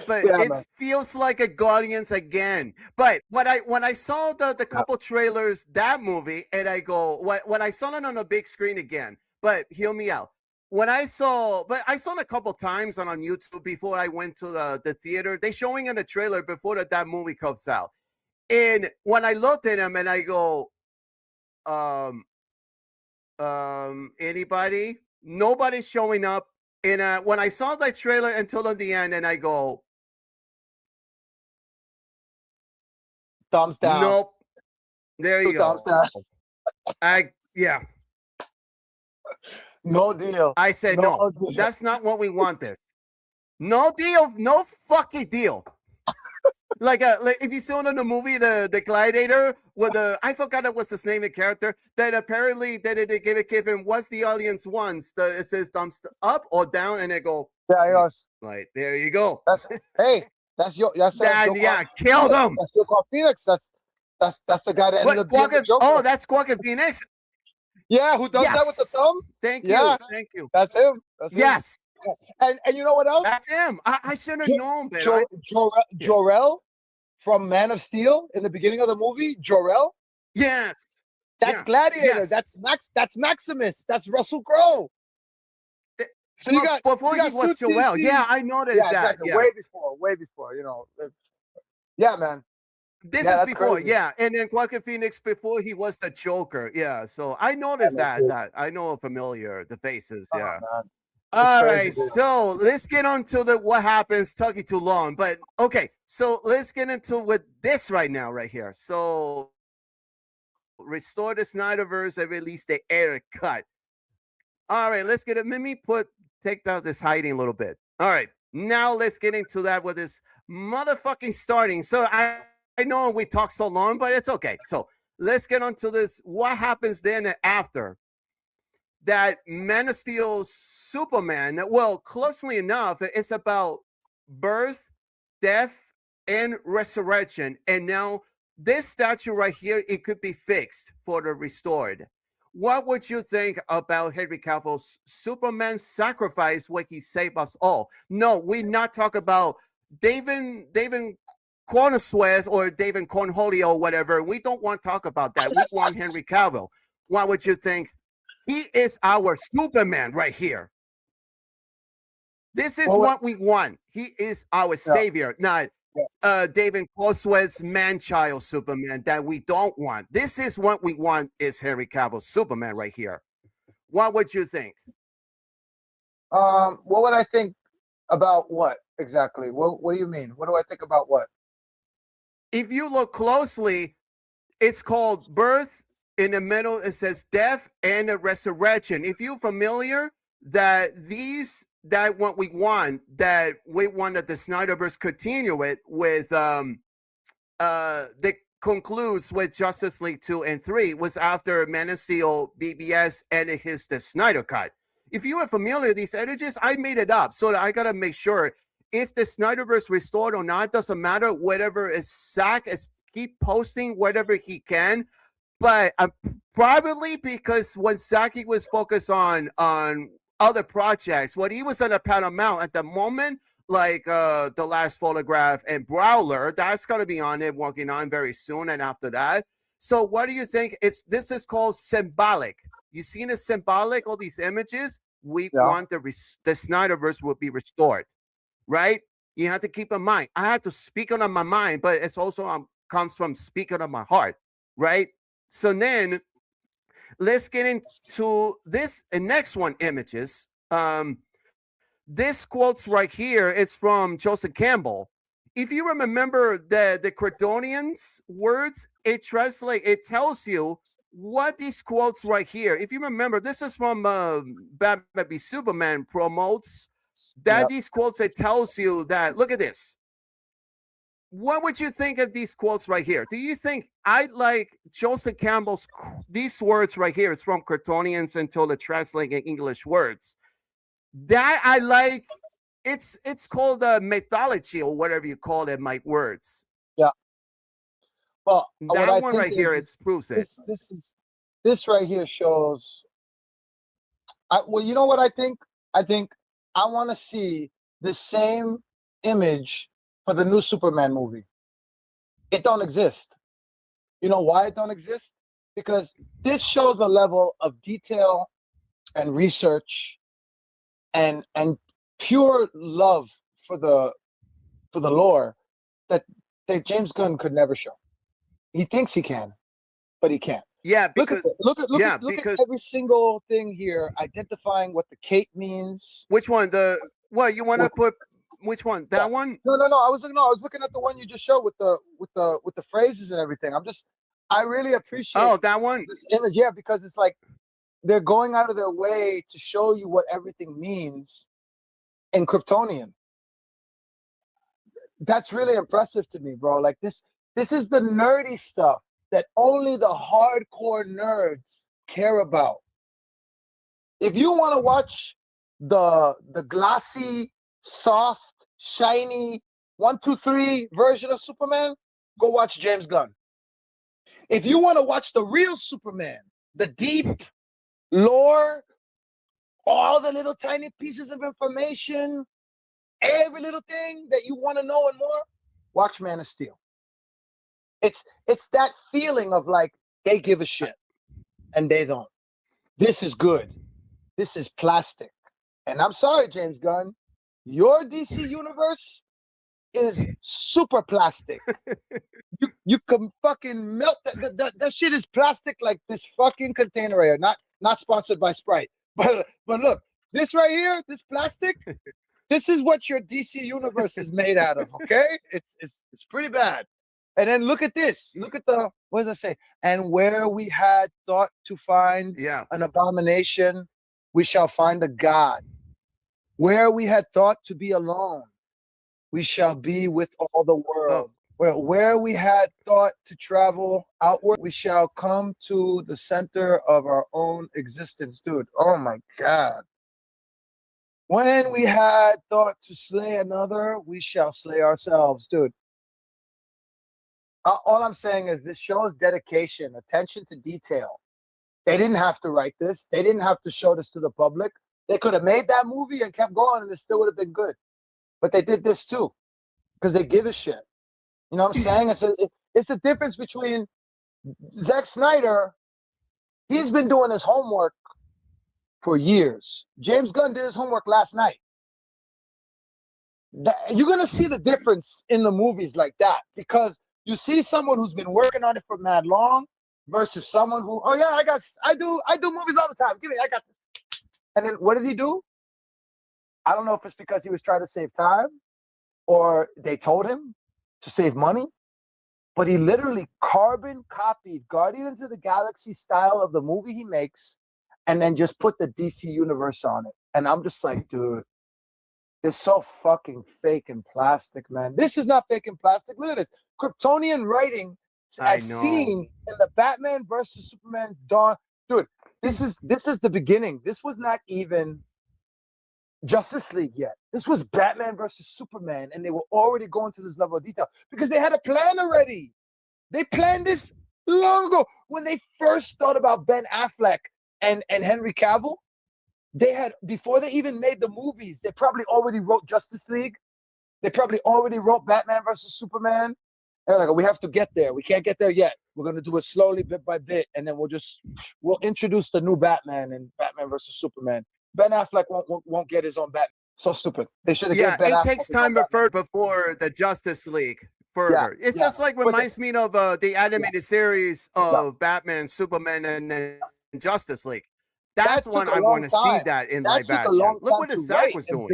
but it feels like a Guardians again. But when I saw the couple trailers, that movie, and I go, when I saw it on a big screen again, but hear me out. I saw it a couple times on YouTube before I went to the theater. They showing in the trailer before that movie comes out. And when I looked at him and I go, anybody? Nobody's showing up. And when I saw that trailer until the end, and I go, thumbs down. Nope. There you go. Thumbs down. No deal. I said no. That's not what we want. This. No deal. No fucking deal. like if you saw it in the movie, the Gladiator with I forgot what was his name of character that apparently they give him what's the audience wants. It says thumbs up or down, and they go. Yeah, yes. Right there you go. That's kill them. That's Joaquin Phoenix. That's the guy that ended up being the Joker. Oh, that's Joaquin Phoenix. Yeah, who does that with the thumb? Thank you. Thank you. That's him. Yes. And you know what else? That's him. I should have known, man. Jor-El from Man of Steel in the beginning of the movie. Jor-El. Yes. That's Gladiator. Yes. That's Maximus. That's Russell Crowe. So you got before he was Jor-El. Yeah, I noticed that. Exactly. Yeah. Way before. You know. Yeah, man. This is before, and then Joaquin Phoenix before he was the Joker, So I noticed that I know familiar the faces, All right, so let's get on to what happens. Talking too long, but okay. So let's get into with this right now, right here. So Restore the SnyderVerse. They released the air cut. All right, let's get it. Let me take down this hiding a little bit. All right, now let's get into that with this motherfucking starting. So I know we talked so long, but it's okay. So let's get on to this. What happens then and after? That Man of Steel Superman, well, closely enough, it's about birth, death, and resurrection. And now this statue right here, it could be fixed for the restored. What would you think about Henry Cavill's Superman sacrifice when he saved us all? No, we not talk about David Cornsweat or David Cornholio or whatever. We don't want to talk about that. We want Henry Cavill. What would you think? He is our Superman right here. This is what we want. He is our savior, not David Cornsweat's man-child Superman that we don't want. This is what we want is Henry Cavill's Superman right here. What would you think? What would I think about what exactly? What do you mean? What do I think about what? If you look closely, it's called birth. In the middle, it says death and the resurrection. If you're familiar, that what we want, that we want that the SnyderVerse continue it with that concludes with Justice League 2 and 3 was after Man of Steel BBS and his the Snyder Cut. If you are familiar with these images, I made it up, so I gotta make sure if the SnyderVerse restored or not, doesn't matter. Whatever is Zack is keep posting whatever he can. But probably because when Saki was focused on other projects, when he was on a Paramount at the moment, like The Last Photograph and Brawler, that's going to be on it, working on very soon. And after that, so what do you think? This is called symbolic. You seen the symbolic? All these images. We want the SnyderVerse will be restored, right? You have to keep in mind. I have to speak on my mind, but it's also comes from speaking on my heart, right? So then let's get into this next one, images. This quotes right here is from Joseph Campbell. If you remember the Kryptonians words, it tells you what these quotes right here. If you remember, this is from Batman v Superman promotes that these quotes, it tells you that, look at this. What would you think of these quotes right here? Do you think I like Joseph Campbell's these words right here? It's from Kryptonians until the translating English words. That I like. It's called mythology or whatever you call it, my words. Yeah. Well, that one right here, it proves it. This right here shows. Well, you know what I think? I think I want to see the same image for the new Superman movie. It don't exist. You know why it don't exist? Because this shows a level of detail and research and pure love for the lore that James Gunn could never show. He thinks he can, but he can't. Yeah, because look at every single thing here, identifying what the cape means. Which one? You want to put? Which one? That one? No. I was looking at the one you just showed with the phrases and everything. I really appreciate that one. This image, yeah, because it's like they're going out of their way to show you what everything means in Kryptonian. That's really impressive to me, bro. Like this is the nerdy stuff that only the hardcore nerds care about. If you want to watch the glossy, soft, shiny 1, 2, 3 version of Superman, go watch James Gunn. If you want to watch the real Superman, the deep lore, all the little tiny pieces of information, every little thing that you want to know and more, watch Man of Steel. It's that feeling of like they give a shit and they don't. This is good. This is plastic. And I'm sorry, James Gunn, your DC universe is super plastic. You can fucking melt that shit is plastic like this fucking container right here. Not sponsored by Sprite. But look, this right here, this plastic, this is what your DC universe is made out of, okay? It's pretty bad. And then look at this. Look at the, what does it say? And where we had thought to find an abomination, we shall find a God. Where we had thought to be alone, we shall be with all the world. where we had thought to travel outward, we shall come to the center of our own existence, dude. Oh my God. When we had thought to slay another, we shall slay ourselves, dude. All I'm saying is this shows dedication, attention to detail. They didn't have to write this. They didn't have to show this to the public. They could have made that movie and kept going and it still would have been good. But they did this too because they give a shit. You know what I'm saying? It's the difference between Zack Snyder. He's been doing his homework for years. James Gunn did his homework last night. You're going to see the difference in the movies like that because you see someone who's been working on it for mad long versus someone who, oh yeah, I do movies all the time. I got this. And then what did he do? I don't know if it's because he was trying to save time or they told him to save money, but he literally carbon copied Guardians of the Galaxy style of the movie he makes and then just put the DC universe on it. And I'm just like, dude, it's so fucking fake and plastic, man. This is not fake and plastic. Look at this. Kryptonian writing as seen in the Batman versus Superman Dawn. Dude, this is the beginning. This was not even Justice League yet. This was Batman versus Superman, and they were already going to this level of detail because they had a plan already. They planned this long ago. When they first thought about Ben Affleck and Henry Cavill, they had, before they even made the movies, they probably already wrote Justice League. They probably already wrote Batman versus Superman. They're like, we have to get there. We can't get there yet. We're going to do it slowly, bit by bit, and then we'll introduce the new Batman and Batman versus Superman. Ben Affleck won't get his own Batman. So stupid. They should have given Ben Affleck. It takes time before the Justice League further. It's just like reminds me of the animated series of Batman, Superman, and Justice League. That's when I want to see that in live action. Look what Zack was doing.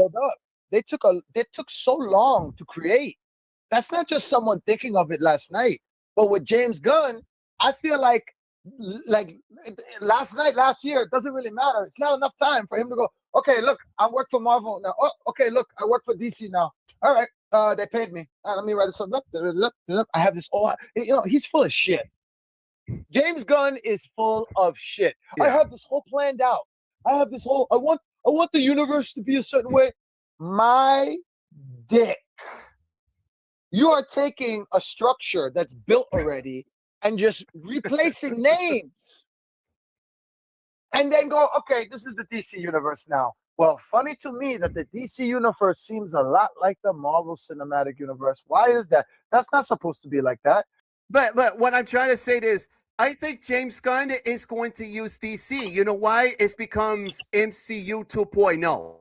They took so long to create. That's not just someone thinking of it last night. But with James Gunn, I feel like last year, it doesn't really matter. It's not enough time for him to go, okay, look, I work for Marvel now. Oh, okay, look, I work for DC now. All right, they paid me. Let me write this up. I have this. He's full of shit. James Gunn is full of shit. Yeah. I have this whole planned out. I want the universe to be a certain way. My dick. You are taking a structure that's built already and just replacing names. And then go, okay, this is the DC universe now. Well, funny to me that the DC universe seems a lot like the Marvel Cinematic Universe. Why is that? That's not supposed to be like that. But what I'm trying to say is, I think James Gunn is going to use DC. You know why? It becomes MCU 2.0.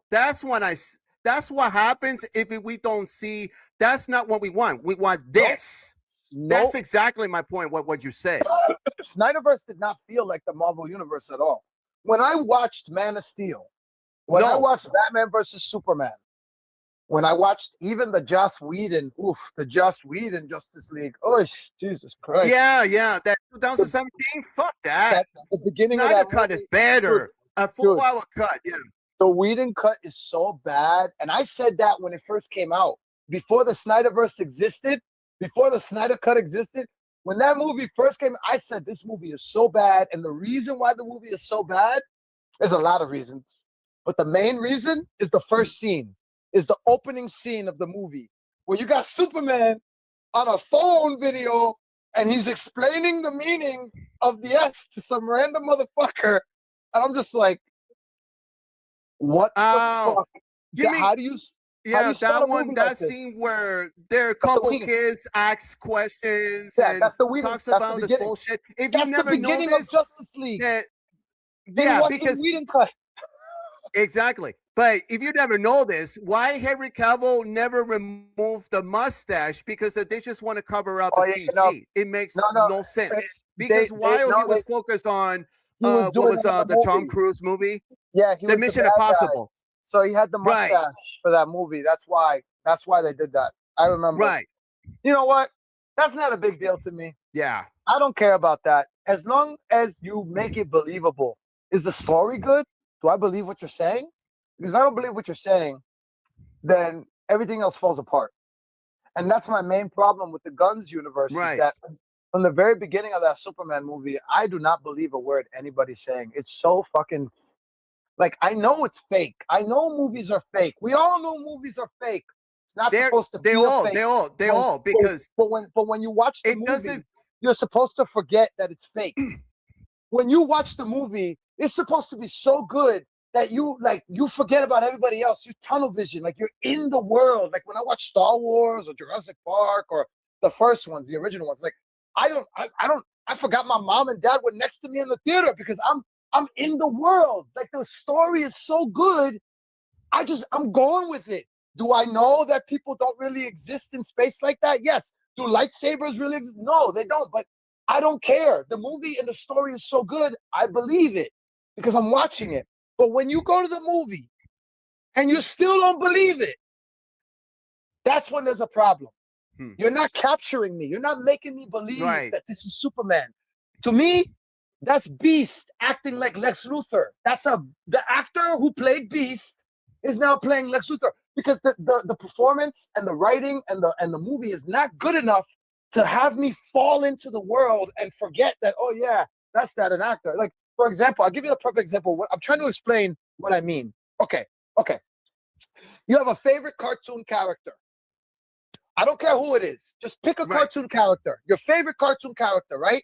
That's what happens if we don't see. That's not what we want. We want this. Nope. That's exactly my point. What you said. Snyderverse did not feel like the Marvel Universe at all. When I watched Man of Steel, I watched Batman versus Superman, when I watched even the Joss Whedon Justice League, oh Jesus Christ! Yeah, that 2017. Fuck that. The beginning Snyder of that cut is better. A full-hour cut. Yeah. The Whedon cut is so bad, and I said that when it first came out, before the Snyderverse existed, before the Snyder cut existed. When that movie first came, I said this movie is so bad, and the reason why the movie is so bad is a lot of reasons, but the main reason is the first scene. Is the opening scene of the movie where you got Superman on a phone video and he's explaining the meaning of the S to some random motherfucker. And I'm just like, what the fuck? How do you that one, that scene where there are a couple kids ask questions and that's the Whedon, talks about this bullshit. If that's you never the beginning noticed, of Justice League. Because the Whedon cut. Exactly. But if you never know this, why Henry Cavill never removed the mustache? Because they just want to cover up the CG. It makes no sense. Because while he was focused on what was the Tom Cruise movie? Yeah, he was the Mission Impossible. Guy. So he had the mustache for that movie. That's why they did that. I remember. Right. You know what? That's not a big deal to me. Yeah. I don't care about that. As long as you make it believable. Is the story good? Do I believe what you're saying? Because if I don't believe what you're saying, then everything else falls apart. And that's my main problem with the Guns universe is Right. that from the very beginning of that Superman movie, I do not believe a word anybody's saying. It's so fucking like I know it's fake. I know movies are fake. We all know movies are fake. It's not supposed to feel fake. They all because But when you watch the it movie, doesn't. you're supposed to forget that it's fake. When you watch the movie, it's supposed to be so good that you forget about everybody else. You tunnel vision, like you're in the world. Like when I watch Star Wars or Jurassic Park or the first ones, the original ones, like I forgot my mom and dad were next to me in the theater because I'm in the world. Like the story is so good. I'm going with it. Do I know that people don't really exist in space like that? Yes. Do lightsabers really exist? No, they don't. But I don't care. The movie and the story is so good. I believe it because I'm watching it. But when you go to the movie and you still don't believe it, that's when there's a problem. You're not capturing me. You're not making me believe that this is Superman. To me, that's Beast acting like Lex Luthor. The actor who played Beast is now playing Lex Luthor because the performance and the writing and the movie is not good enough to have me fall into the world and forget that, oh yeah, that's an actor. Like, for example, I'll give you a perfect example. I'm trying to explain what I mean. Okay. You have a favorite cartoon character. I don't care who it is. Just pick a cartoon character, your favorite cartoon character, right?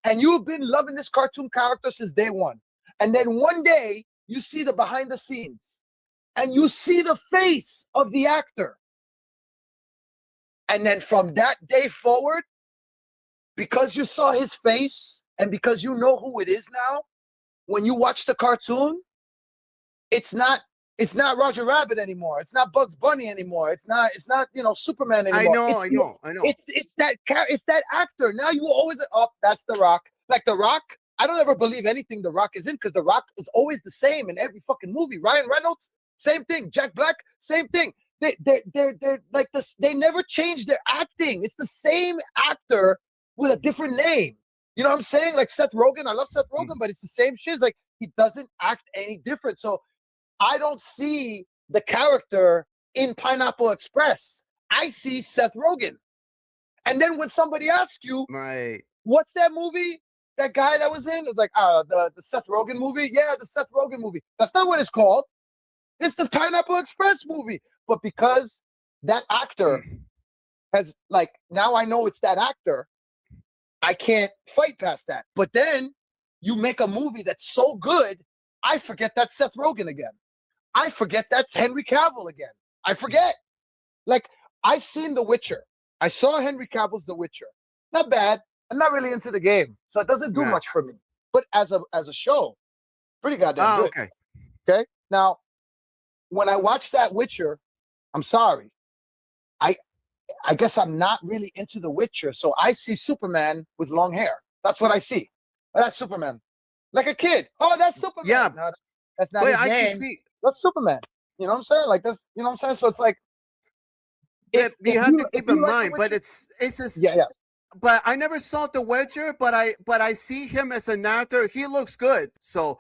And you've been loving this cartoon character since day one. And then one day you see the behind the scenes and you see the face of the actor. And then from that day forward, because you saw his face and because you know who it is now, when you watch the cartoon, it's not Roger Rabbit anymore. It's not Bugs Bunny anymore. It's not Superman anymore. I know. It's that actor. Now you will always that's The Rock. Like The Rock, I don't ever believe anything The Rock is in because The Rock is always the same in every fucking movie. Ryan Reynolds, same thing. Jack Black, same thing. They're like this. They never change their acting. It's the same actor with a different name. You know what I'm saying? Like Seth Rogen. I love Seth Rogen, but it's the same shit. It's like he doesn't act any different. So I don't see the character in Pineapple Express. I see Seth Rogen. And then when somebody asks you, what's that movie? That guy that was in? It's like, the Seth Rogen movie? Yeah, the Seth Rogen movie. That's not what it's called. It's the Pineapple Express movie. But because that actor has, like, now I know it's that actor, I can't fight past that. But then you make a movie that's so good, I forget that's Seth Rogen again. I forget that's Henry Cavill again. I forget. Like, I've seen The Witcher. I saw Henry Cavill's The Witcher. Not bad. I'm not really into the game, so it doesn't do much for me. But as a show, pretty goddamn good. Okay. Now, when I watch that Witcher, I'm sorry. I guess I'm not really into The Witcher, so I see Superman with long hair. That's what I see. Oh, that's Superman. Like a kid. Oh, that's Superman. Yeah. No, that's not his name. Can see. That's Superman. You know what I'm saying? Like that's, you know what I'm saying? So it's like, you have to keep in mind, but it's just yeah. But I never saw The Witcher, but I see him as an actor. He looks good. So,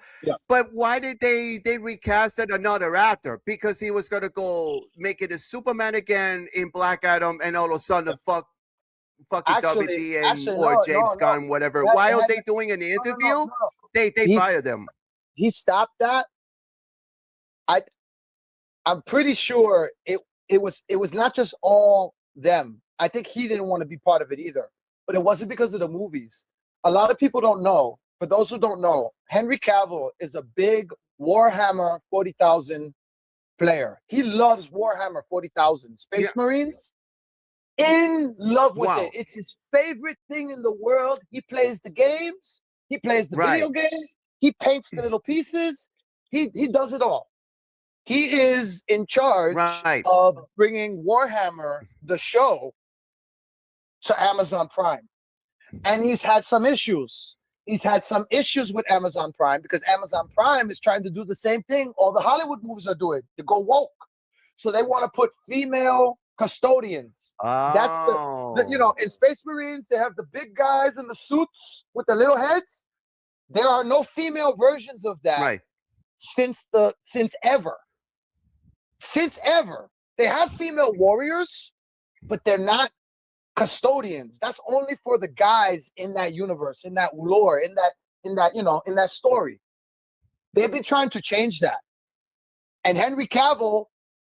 but why did they recasted another actor? Because he was gonna go make it as Superman again in Black Adam, and all of a sudden fucking WB or James Gunn, whatever. Why are they doing an interview? They fired them. He stopped that. I'm pretty sure it was not just all them. I think he didn't want to be part of it either. But it wasn't because of the movies. A lot of people don't know. For those who don't know, Henry Cavill is a big Warhammer 40,000 player. He loves Warhammer 40,000. Space Marines, in love with it. It's his favorite thing in the world. He plays the games. He plays the video games. He paints the little pieces. He does it all. He is in charge of bringing Warhammer, the show, to Amazon Prime. And he's had some issues. He's had some issues with Amazon Prime because Amazon Prime is trying to do the same thing all the Hollywood movies are doing, to go woke. So they want to put female custodians. That's in Space Marines, they have the big guys in the suits with the little heads. There are no female versions of that since ever. Since ever. They have female warriors, but they're not custodians. That's only for the guys in that universe, in that lore, in that in that story. They've been trying to change that, and Henry Cavill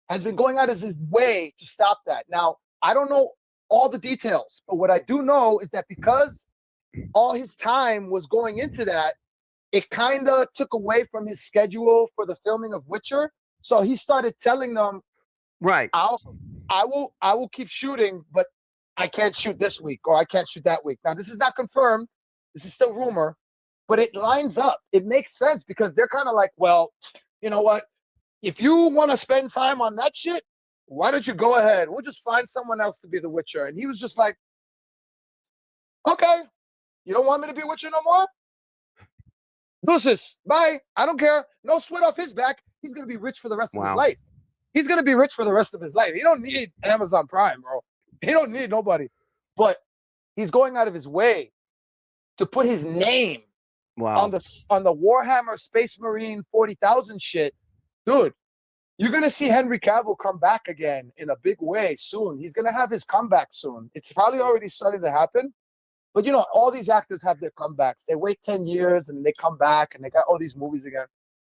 has been going out of his way to stop that. Now, I don't know all the details, but what I do know is that because all his time was going into that, it kind of took away from his schedule for the filming of Witcher. So he started telling them, Right. I will keep shooting, but I can't shoot this week or I can't shoot that week. Now, this is not confirmed. This is still rumor, but it lines up. It makes sense because they're kind of like, well, you know what? If you want to spend time on that shit, why don't you go ahead? We'll just find someone else to be the Witcher. And he was just like, okay, you don't want me to be Witcher no more? Deuces, bye. I don't care. No sweat off his back. He's going to be rich for the rest of his life. He's going to be rich for the rest of his life. He don't need Amazon Prime, bro. He don't need nobody. But he's going out of his way to put his name on the Warhammer Space Marine 40,000 shit. Dude, you're going to see Henry Cavill come back again in a big way soon. He's going to have his comeback soon. It's probably already starting to happen. But, all these actors have their comebacks. They wait 10 years and they come back and they got all these movies again.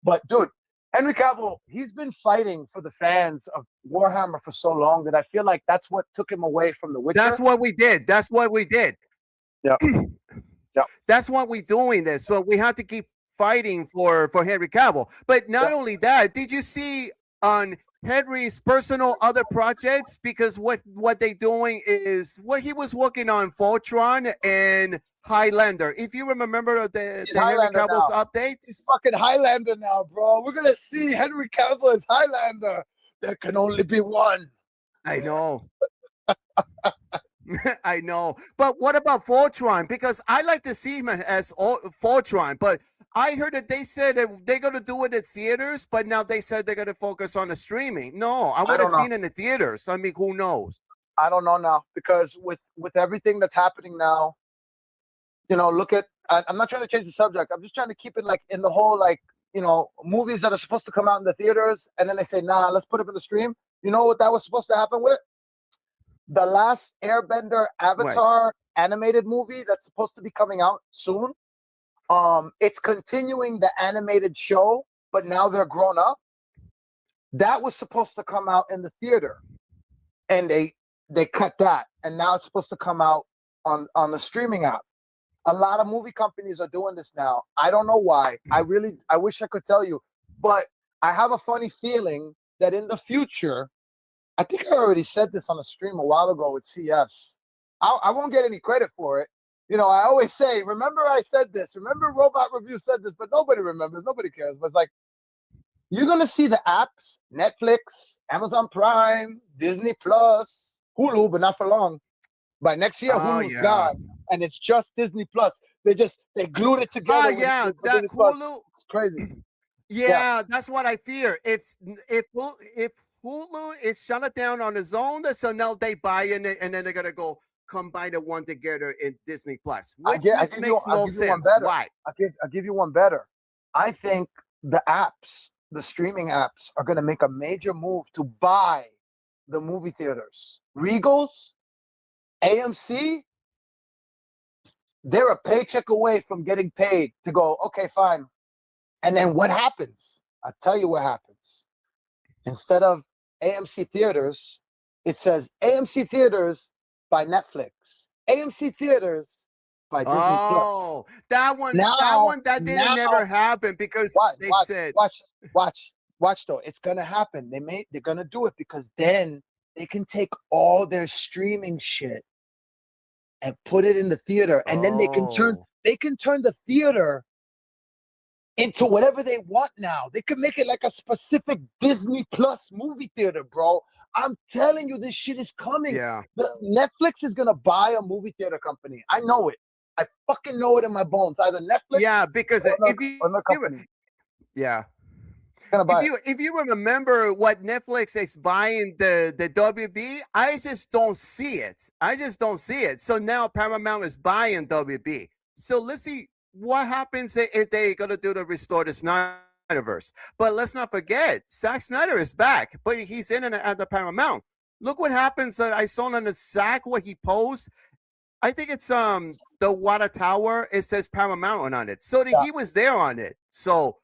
But, dude, Henry Cavill, he's been fighting for the fans of Warhammer for so long that I feel like that's what took him away from The Witcher. That's what we did. Yeah. Yeah. That's what we're doing this. So we have to keep fighting for Henry Cavill. But not only that, did you see on Henry's personal other projects? Because what they're doing is what he was working on Voltron and Highlander. If you remember the Henry Cavill's updates. He's fucking Highlander now, bro. We're going to see Henry Cavill as Highlander. There can only be one. I know. I know. But what about Voltron? Because I like to see him as Voltron, but I heard that they said that they're going to do it in theaters, but now they said they're going to focus on the streaming. No, I would have seen it in the theaters. I mean, who knows? I don't know now because with everything that's happening now, look at, I'm not trying to change the subject. I'm just trying to keep it like in the whole, like, movies that are supposed to come out in the theaters. And then they say, nah, let's put it in the stream. You know what that was supposed to happen with? The last Airbender Avatar animated movie that's supposed to be coming out soon. It's continuing the animated show, but now they're grown up. That was supposed to come out in the theater, and they cut that, and now it's supposed to come out on the streaming app. A lot of movie companies are doing this now. I don't know why. I wish I could tell you, but I have a funny feeling that in the future, I think I already said this on a stream a while ago with CS. I won't get any credit for it. I always say, remember I said this. Remember Robot Review said this, but nobody remembers. Nobody cares. But it's like, you're going to see the apps, Netflix, Amazon Prime, Disney Plus, Hulu, but not for long. By next year, Hulu's gone. And it's just Disney Plus. They glued it together. That Hulu. It's crazy. Yeah, that's what I fear. If Hulu is shut it down on its own, so now they buy in it, and then they're gonna go combine the one together in Disney Plus, which makes no sense. Why? I'll give you one better. I think the apps, the streaming apps, are gonna make a major move to buy the movie theaters. Regals, AMC, they're a paycheck away from getting paid to go, okay, fine. And then what happens? I'll tell you what happens. Instead of AMC Theaters, it says AMC Theaters by Netflix, AMC Theaters by Disney Plus. That didn't never happen because they said. Watch though. It's gonna happen. They're gonna do it because then they can take all their streaming shit and put it in the theater, and then they can turn the theater into whatever they want now. They could make it like a specific Disney Plus movie theater, bro. I'm telling you, this shit is coming. Yeah. Netflix is going to buy a movie theater company. I know it. I fucking know it in my bones. Either Netflix because or another company. Yeah. If you remember what Netflix is buying the WB, I just don't see it. So now Paramount is buying WB. So let's see what happens if they're going to do the Restore the SnyderVerse. But let's not forget, Zack Snyder is back, but he's in and at the Paramount. Look what happens. I saw on the sack what he posed. I think it's the Wada Tower. It says Paramount on it, so Yeah. he was there on it. So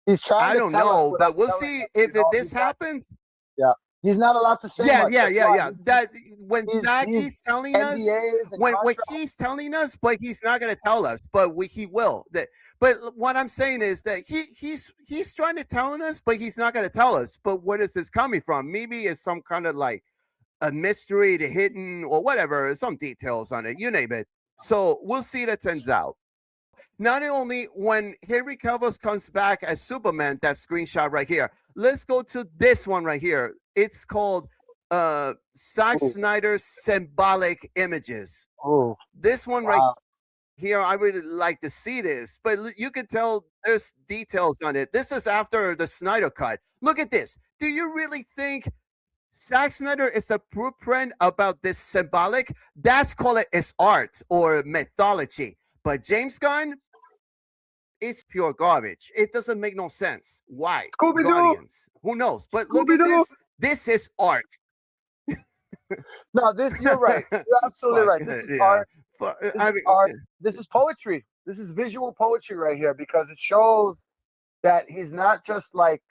He's trying I to don't tell us know, what but I'm we'll telling see us, if he's this not, happens. yeah, he's not allowed to say Yeah, much. yeah, That's yeah, why yeah. That when he's Saki's telling us, NDAs and when he's contracts. telling us, but he's not going to tell us, but he will. That, but what I'm saying is that he's trying to telling us, but he's not going to tell us. But where is this coming from? Maybe it's some kind of like a mystery to hidden or whatever, some details on it, you name it. So we'll see that turns out. Not only when Henry Cavill comes back as Superman, that screenshot right here. Let's go to this one right here. It's called Zack Ooh. Snyder's symbolic images. Oh, This one right wow. here, I really like to see this, but you can tell there's details on it. This is after the Snyder cut. Look at this. Do you really think Zack Snyder is a blueprint about this symbolic? That's called it as art or mythology. But James Gunn, it's pure garbage. It doesn't make no sense. Why? Scooby-Doo. Guardians. Who knows? But look at Scooby-Doo. this. This is art. No, you're right. You're absolutely Fuck, right. This is yeah. art. This This is art. This is poetry. This is visual poetry right here because it shows that he's not just like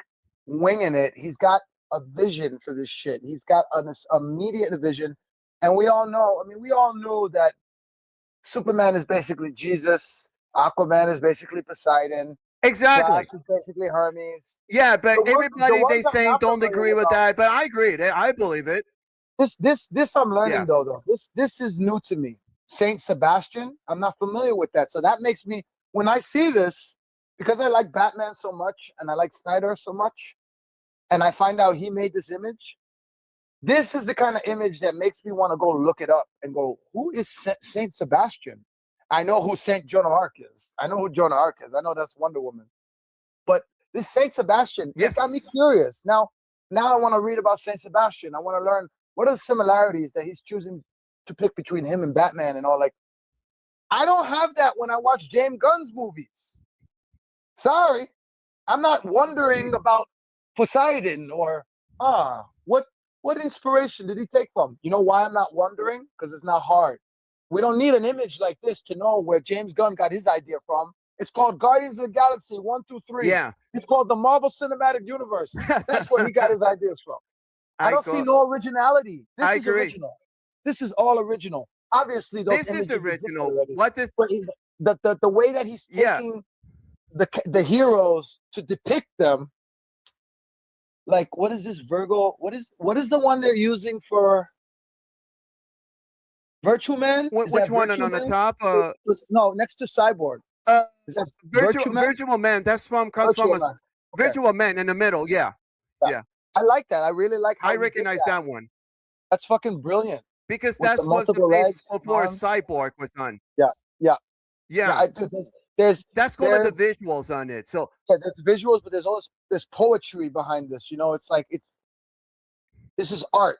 winging it. He's got a vision for this shit. He's got an immediate vision. And we all know, I mean, we all knew that Superman is basically Jesus. Aquaman is basically Poseidon. Exactly. Flash is basically Hermes. Yeah, but The everybody they ones I'm saying not don't familiar agree with are that. But I agree. I believe it. this I'm learning Yeah. though. This is new to me. Saint Sebastian. I'm not familiar with that. So that makes me, when I see this, because I like Batman so much and I like Snyder so much, and I find out he made this image, this is the kind of image that makes me want to go look it up and go, who is Saint Sebastian? I know who Saint Joan of Arc is. I know who Joan of Arc is. I know that's Wonder Woman. But this Saint Sebastian, it got me Yes. curious. Now I want to read about Saint Sebastian. I want to learn what are the similarities that he's choosing to pick between him and Batman and all. Like, I don't have that when I watch James Gunn's movies. Sorry, I'm not wondering about Poseidon or what inspiration did he take from? You know why I'm not wondering? Because it's not hard. We don't need an image like this to know where James Gunn got his idea from. It's called Guardians of the Galaxy 1, 2, 3. Yeah. It's called the Marvel Cinematic Universe. That's where he got his ideas from. I don't see no originality. This I is agree. original. This is all original. Obviously, those This is images exist original. already. What this? But the way that he's Yeah. taking the heroes to depict them, like, what is this Virgo? What is the one they're using for Virtual Man? Is Which that one Virtual on the Man? top? No, next to Cyborg. Is that Virtual Man? Virtual Man. That's from Virtual Man. Okay. Virtual Man in the middle. Yeah. Yeah. I like that. I really like how I he recognize did that. that one That's fucking brilliant. because With that the was the multiple base legs, before arms. Cyborg was done. Yeah. Yeah. I do. That's called the visuals on it. So yeah, there's visuals, but there's poetry behind this. You know, it's like this is art,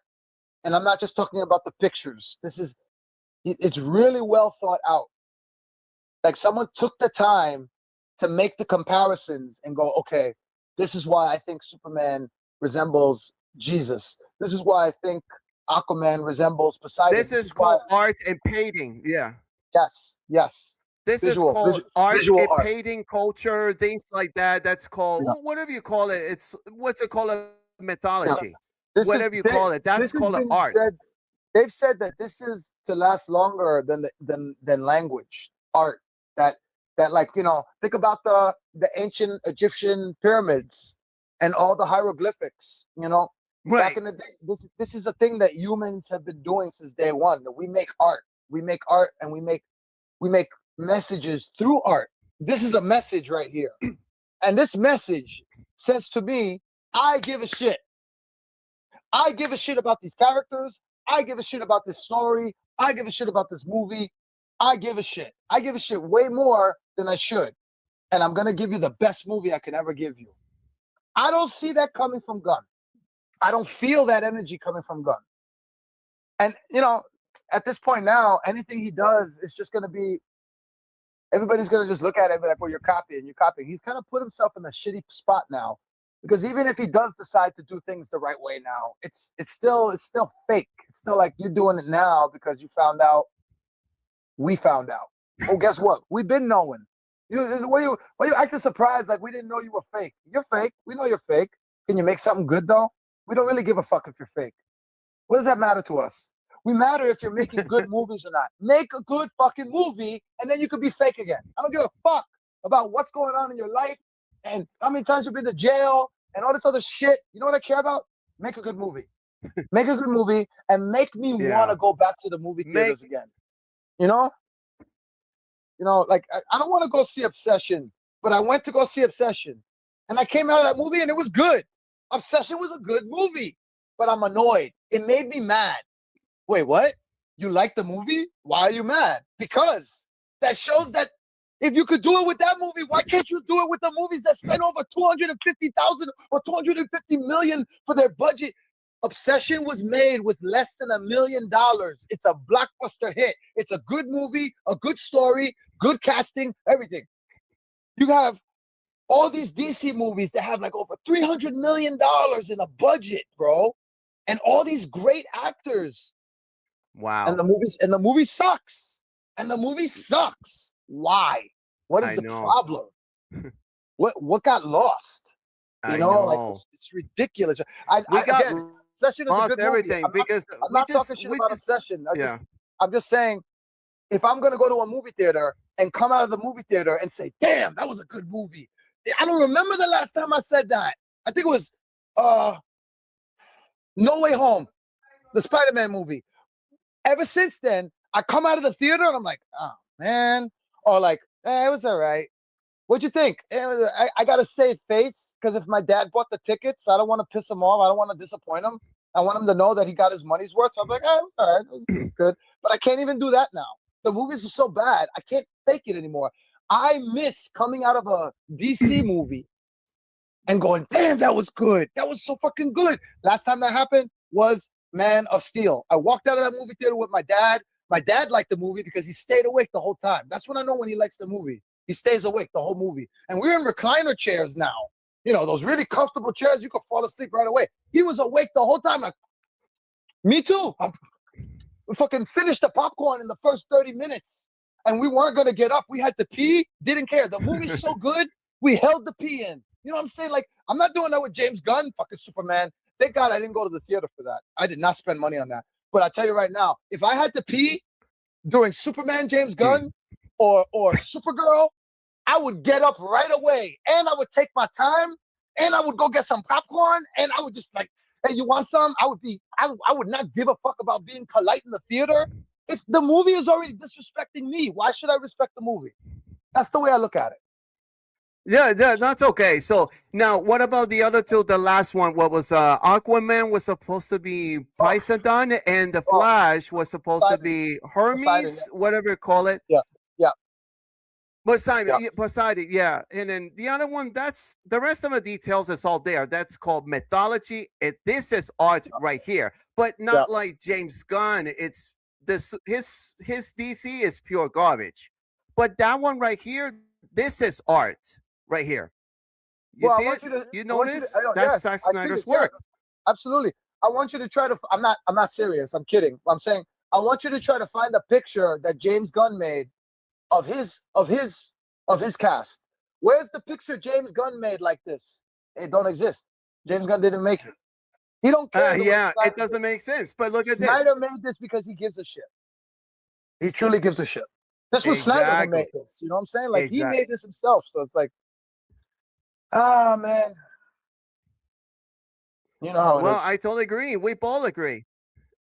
and I'm not just talking about the pictures. It's really well thought out. Like someone took the time to make the comparisons and go, okay, this is why I think Superman resembles Jesus. This is why I think Aquaman resembles Poseidon. this is called art and painting. Yeah. Yes. This is called art visual and art. painting culture, things like that. That's called whatever you call it. It's what's it called? Mythology. Whatever you call it. That's called art. They've said that this is to last longer than language, art. That like, you know, think about the ancient Egyptian pyramids and all the hieroglyphics. You know, back in the day, this is a thing that humans have been doing since day one. That we make art, and we make messages through art. This is a message right here, and this message says to me, I give a shit. I give a shit about these characters. I give a shit about this story. I give a shit about this movie. I give a shit. I give a shit way more than I should. And I'm going to give you the best movie I can ever give you. I don't see that coming from Gunn. I don't feel that energy coming from Gunn. And, you know, at this point now, anything he does is just going to be, everybody's going to just look at it and be like, well, you're copying. He's kind of put himself in a shitty spot now Because even if he does decide to do things the right way now, it's still fake. It's still like you're doing it now because you found out. We found out. Oh, guess what? We've been knowing. Why you acting surprised like we didn't know you were fake? You're fake. We know you're fake. Can you make something good though? We don't really give a fuck if you're fake. What does that matter to us? We matter if you're making good movies or not. Make a good fucking movie, and then you could be fake again. I don't give a fuck about what's going on in your life and how many times you've been to jail and all this other shit. You know what I care about? Make a good movie. Make a good movie and make me want to go back to the movie theaters again. You know, like I don't want to go see Obsession, but I went to go see Obsession, and I came out of that movie and it was good. Obsession was a good movie, but I'm annoyed. It made me mad. Wait, what? You like the movie? Why are you mad? Because that shows that if you could do it with that movie, why can't you do it with the movies that spend over 250,000 or 250 million for their budget? Obsession was made with less than $1 million. It's a blockbuster hit. It's a good movie, a good story, good casting, everything. You have all these DC movies that have like over $300 million in a budget, bro, and all these great actors. Wow. And the movie sucks. And the movie sucks. Why? What is the problem? What got lost? You know, like it's ridiculous. Obsession is a good everything movie. because I'm not talking shit about Obsession. I'm just saying, if I'm gonna go to a movie theater and come out of the movie theater and say, "Damn, that was a good movie," I don't remember the last time I said that. I think it was No Way Home, the Spider-Man movie. Ever since then, I come out of the theater and I'm like, "Oh man," or like, "It was all right." What'd you think? I got to save face because if my dad bought the tickets, I don't want to piss him off. I don't want to disappoint him. I want him to know that he got his money's worth. So I'm like, it was all right. It was good. But I can't even do that now. The movies are so bad. I can't fake it anymore. I miss coming out of a DC movie and going, damn, that was good. That was so fucking good. Last time that happened was Man of Steel. I walked out of that movie theater with my dad. My dad liked the movie because he stayed awake the whole time. That's when I know when he likes the movie. He stays awake the whole movie. And we're in recliner chairs now. You know, those really comfortable chairs, you could fall asleep right away. He was awake the whole time. Like, me too. We fucking finished the popcorn in the first 30 minutes. And we weren't going to get up. We had to pee. Didn't care. The movie's so good, we held the pee in. You know what I'm saying? Like, I'm not doing that with James Gunn, fucking Superman. Thank God I didn't go to the theater for that. I did not spend money on that. But I tell you right now, if I had to pee during Superman, James Gunn, or Supergirl, I would get up right away and I would take my time and I would go get some popcorn and I would just like, hey, you want some? I would not give a fuck about being polite in the theater. If the movie is already disrespecting me, why should I respect the movie? That's the way I look at it. Yeah, that's okay. So now, what about the other two? The last one, what was Aquaman was supposed to be Poseidon, and the Flash was supposed to be Hermes, whatever you call it. Yeah. Poseidon, yeah. And then the other one, that's the rest of the details is all there. That's called mythology. This is art right here, but not like James Gunn. It's this his DC is pure garbage. But that one right here, this is art right here. You see it? You notice? That's Zack Snyder's work. Yeah, absolutely. I want you to try to. I'm not serious. I'm kidding. I'm saying I want you to try to find a picture that James Gunn made of his cast. Where's the picture James Gunn made like this? It don't exist. James Gunn didn't make it. He don't care. Yeah, it doesn't make sense. But look at this. Snyder made this because he gives a shit. He truly gives a shit. This was Snyder who made this. You know what I'm saying? Like he made this himself. So it's like, man. You know how it is. Well, I totally agree. We both agree.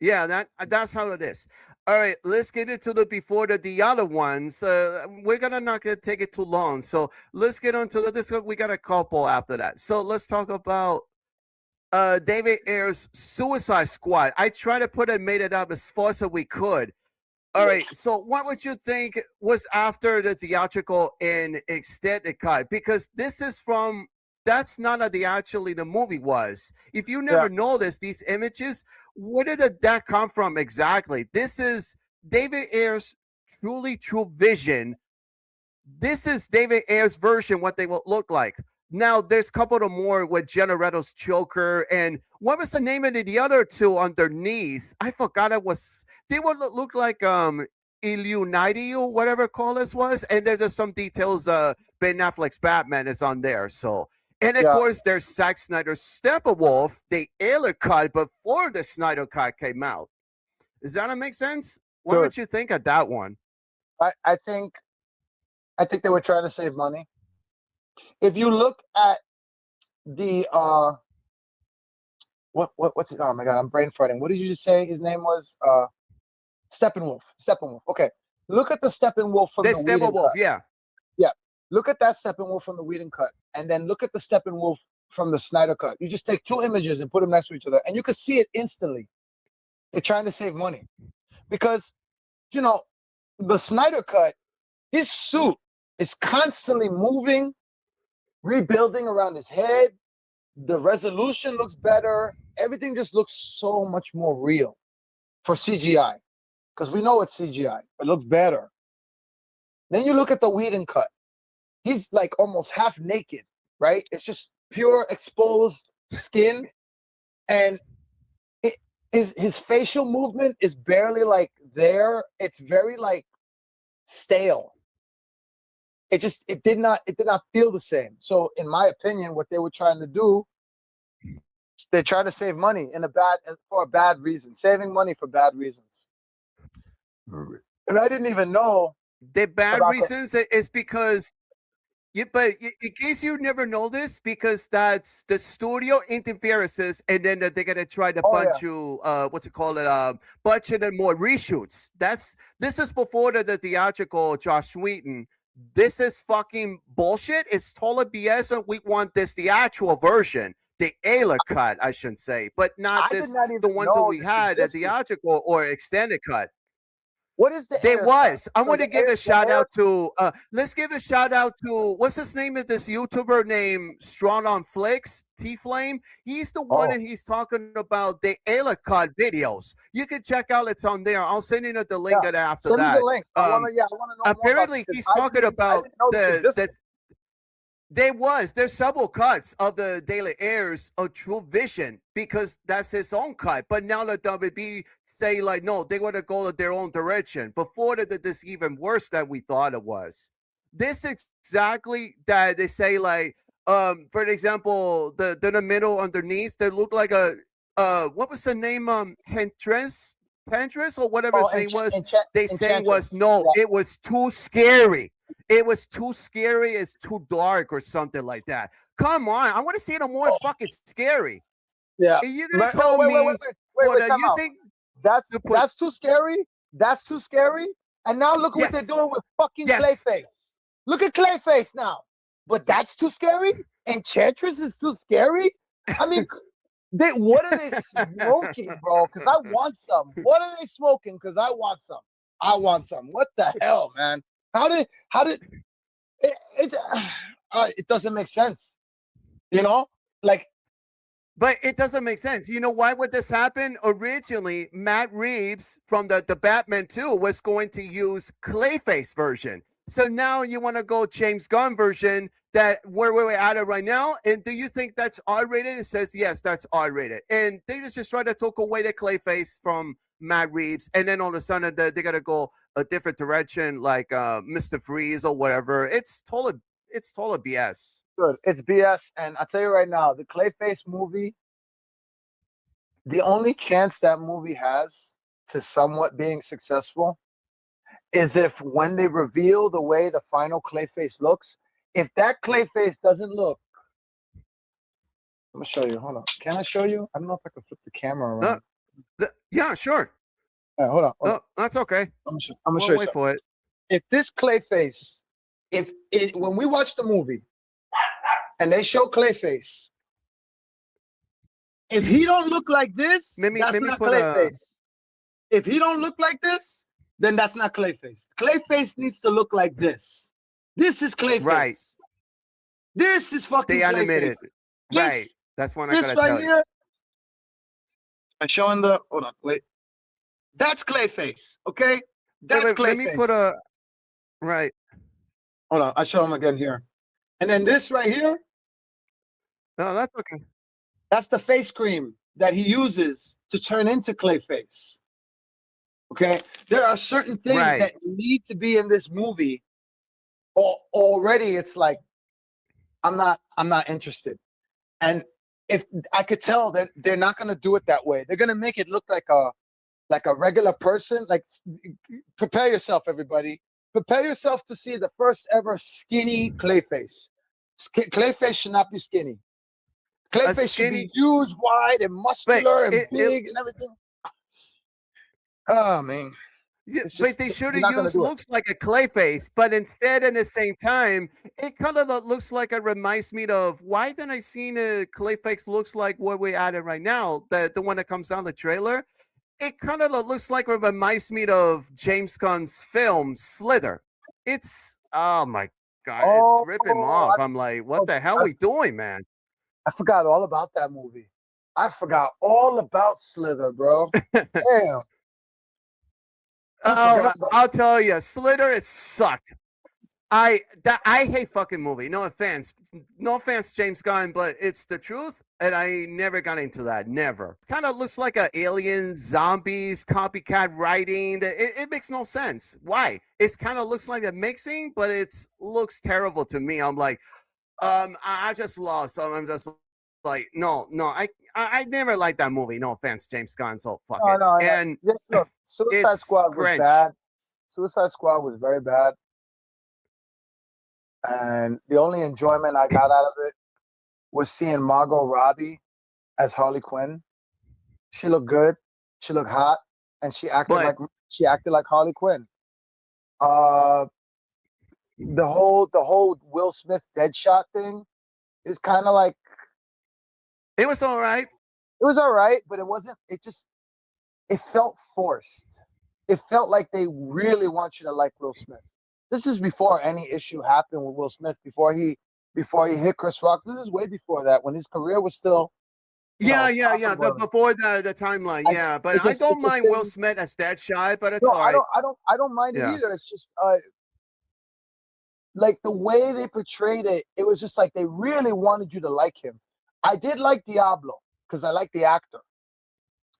Yeah, that's how it is. All right, let's get into the other ones. We're not gonna take it too long, so let's get on to this. We got a couple after that, so let's talk about David Ayer's Suicide Squad. I tried to made it up as fast as we could. All right, so what would you think was after the theatrical and extended cut? Because that's not how the movie was. If you never noticed these images, where did that come from exactly? This is David Ayer's true vision. This is David Ayer's version, what they will look like. Now there's a couple of more with Generator's choker, and what was the name of the other two underneath? I forgot it was. They would look like Illuminati, whatever call this was, and there's just some details. Ben Affleck's Batman is on there, so. And of Yeah. course, there's Zack Snyder's Steppenwolf, the Ailer cut before the Snyder cut came out. Does that make sense? What would you think of that one? I think they were trying to save money. If you look at the what's it? Oh my god, I'm brain farting. What did you just say his name was? Steppenwolf. Steppenwolf. Okay. Look at the Steppenwolf from the Whedon Steppenwolf, cut. yeah. Yeah. Look at that Steppenwolf from the Whedon cut, and then look at the Steppenwolf from the Snyder cut. You just take two images and put them next to each other, and you can see it instantly. They're trying to save money because, you know, the Snyder cut, his suit is constantly moving, rebuilding around his head. The resolution looks better. Everything just looks so much more real for CGI, because we know it's CGI. It looks better. Then you look at the Whedon cut. He's like almost half naked, right? It's just pure exposed skin, and his facial movement is barely like there. It's very like stale. It did not feel the same. So in my opinion, what they were trying to do, they're trying to save money for a bad reason, saving money for bad reasons. And I didn't even know the bad reasons is because but in case you never know this, because that's the studio interferences, and then they're gonna try to you what's it called budget and more reshoots. This is before the theatrical Josh Whedon. This is fucking bullshit. It's total BS, and we want the actual version, the Ayla cut, I shouldn't say, but not the ones that we had at theatrical or extended cut. What is the There was. I want to give a shout out to let's give a shout out to what's his name of this YouTuber named Strong on Flicks, T-Flame. He's the one, and he's talking about the Ayla cut videos. You can check out, it's on there. I'll send you the link after send that. Me the link. I wanna know apparently he's talking about there's several cuts of the daily airs of True Vision, because that's his own cut. But now the WB say like, no, they want to go their own direction. Before that, this even worse than we thought it was. This exactly that they say like, for example, the middle underneath, they look like a what was the name? Tantris or whatever his name was. They say was no, it was too scary. It was too scary. It's too dark or something like that. Come on, I want to see it more fucking scary. Yeah, you're gonna tell me you think that's too scary? That's too scary. And now look what they're doing with fucking Clayface. Look at Clayface now. But that's too scary. Enchantress is too scary. I mean, what are they smoking, bro? Because I want some. What are they smoking? Because I want some. I want some. What the hell, man? How did it doesn't make sense, you know? Like, but it doesn't make sense. You know why would this happen? Originally, Matt Reeves from the Batman 2 was going to use Clayface version. So now you want to go James Gunn version, that where we're at it right now. And do you think that's R-rated? It says yes, that's R-rated. And they just try to take away the Clayface from Matt Reeves, and then all of a sudden they gotta go a different direction, like Mr. Freeze or whatever. It's total BS. Good, it's BS. And I'll tell you right now, the Clayface movie, the only chance that movie has to somewhat being successful is if when they reveal the way the final Clayface looks, if that Clayface doesn't look, I'm gonna show you. Hold on, can I show you? I don't know if I can flip the camera around. Yeah, sure. Hold on. Oh, that's okay. I'm gonna show you. Wait for it. If this Clayface, when we watch the movie and they show Clayface, if he don't look like this, that's not Clayface. If he don't look like this, then that's not Clayface. Clayface needs to look like this. This is Clayface. Right. This is fucking Clayface. Animated. Right. That's one I gotta right tell here. You. I'm showing the. Hold on. Wait. That's Clayface. Okay. That's Clayface. Let me put a. Right. Hold on. I'll show him again here. And then this right here. Oh, that's okay. That's the face cream that he uses to turn into Clayface. Okay, there are certain things Right. that need to be in this movie, or already it's like I'm not interested. And if I could tell that they're not going to do it that way, they're going to make it look like a regular person. Like, prepare yourself, everybody. Prepare yourself to see the first ever skinny Clayface. Clayface should not be skinny. A Clayface should be skinny, huge, wide, and but muscular and it big and everything. Oh man, yeah, it's but just they should they're have not going to used do it. looks like a Clayface, but instead, at the same time, it kind of looks like it reminds me of why didn't I seen a Clayface looks like what we added right now, the one that comes down the trailer. It kind of looks like it reminds me of James Gunn's film Slither. It's oh my god, it's Oh, ripping him off. I'm like, what the hell are I, we doing, man? I forgot all about that movie. I forgot all about Slither, bro. Damn, I Oh, forgot. I'll tell you, Slither, it sucked. I hate fucking movie. No offense, no offense, James Gunn, but it's the truth, and I never got into that. Never. Kind of looks like a alien, zombies, copycat writing. It makes no sense. Why? It's kind of looks like a mixing, but it's looks terrible to me. I'm like, I just lost. So I'm just like, no, I never liked that movie. No offense, James Gunn. So fuck No, it. no, no. And Just look, Suicide it's Squad was cringe. bad. Suicide Squad was very bad, and the only enjoyment I got out of it was seeing Margot Robbie as Harley Quinn. She looked good, she looked hot, and But she acted like Harley Quinn. Uh, the whole Will Smith Deadshot thing is kind of like it was all right. it was all right, but it wasn't. It felt forced. It felt like they really want you to like Will Smith. This is before any issue happened with Will Smith. Before he hit Chris Rock. This is way before that, when his career was still, Yeah. The profitable. before the timeline, yeah. But I It don't just mind Will didn't. Smith as that shy, but it's No, all right. I don't mind it Yeah. either. It's just like the way they portrayed it. It was just like they really wanted you to like him. I did like Diablo because I like the actor.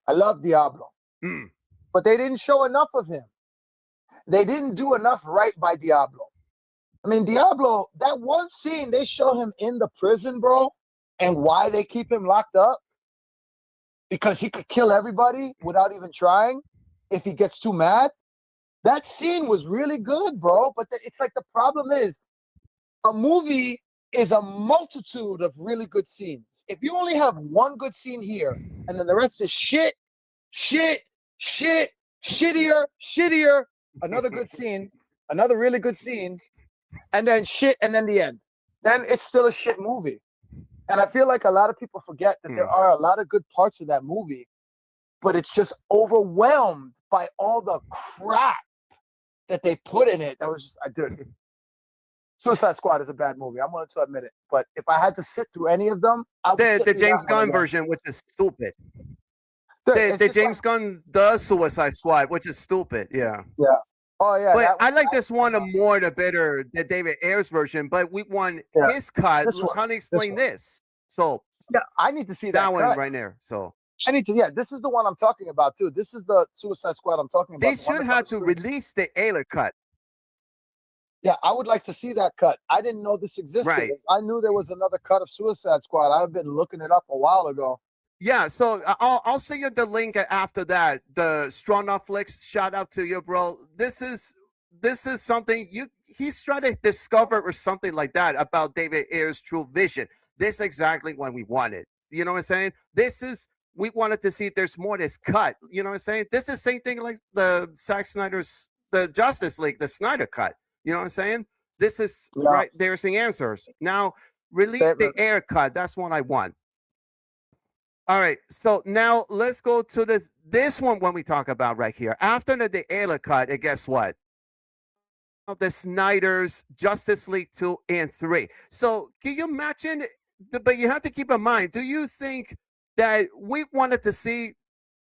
I love Diablo, Mm. but they didn't show enough of him. They didn't do enough right by Diablo. I mean, Diablo, that one scene they show him in the prison, bro, and why they keep him locked up, because he could kill everybody without even trying if he gets too mad. That scene was really good, bro. But it's like the problem is a movie is a multitude of really good scenes. If you only have one good scene here and then the rest is shit, shit, shit, shittier, another good scene, another really good scene, and then shit, and then the end, then it's still a shit movie. And I feel like a lot of people forget that there are a lot of good parts of that movie, but it's just overwhelmed by all the crap that they put in it. That was just, I did. Suicide Squad is a bad movie. I'm willing to admit it. But if I had to sit through any of them, I would sit The through that James one Gunn again. version, which is stupid. Dude, it's The just like, James Gunn the Suicide Squad, which is stupid. Yeah. yeah. Oh yeah, But that one. I like this one more the better the David Ayers version, but we want Yeah, his cut. this one. How to This explain one. this? So Yeah, I need to see that that one cut. right there. So I need to. Yeah, this is the one I'm talking about too. This is the Suicide Squad I'm talking they about. The one should that's on have the to screen. release the Ayler cut. Yeah, I would like to see that cut. I didn't know this existed. Right. If I knew there was another cut of Suicide Squad, I've been looking it up a while ago. Yeah, so I'll send you the link after that. The Strong Netflix, shout out to you, bro. This is something he's trying to discover or something like that about David Ayer's true vision. This is exactly what we wanted. You know what I'm saying? This is we wanted to see if there's more that's cut. You know what I'm saying? This is the same thing like the Zack Snyder's the Justice League, the Snyder cut. You know what I'm saying? This is Yeah, right. There's the answers. Now release the statement. Ayer cut. That's what I want. All right, so now let's go to this one when we talk about right here. After the Ayla cut, and guess what? The Snyder's Justice League 2 and 3. So can you imagine? But you have to keep in mind, do you think that we wanted to see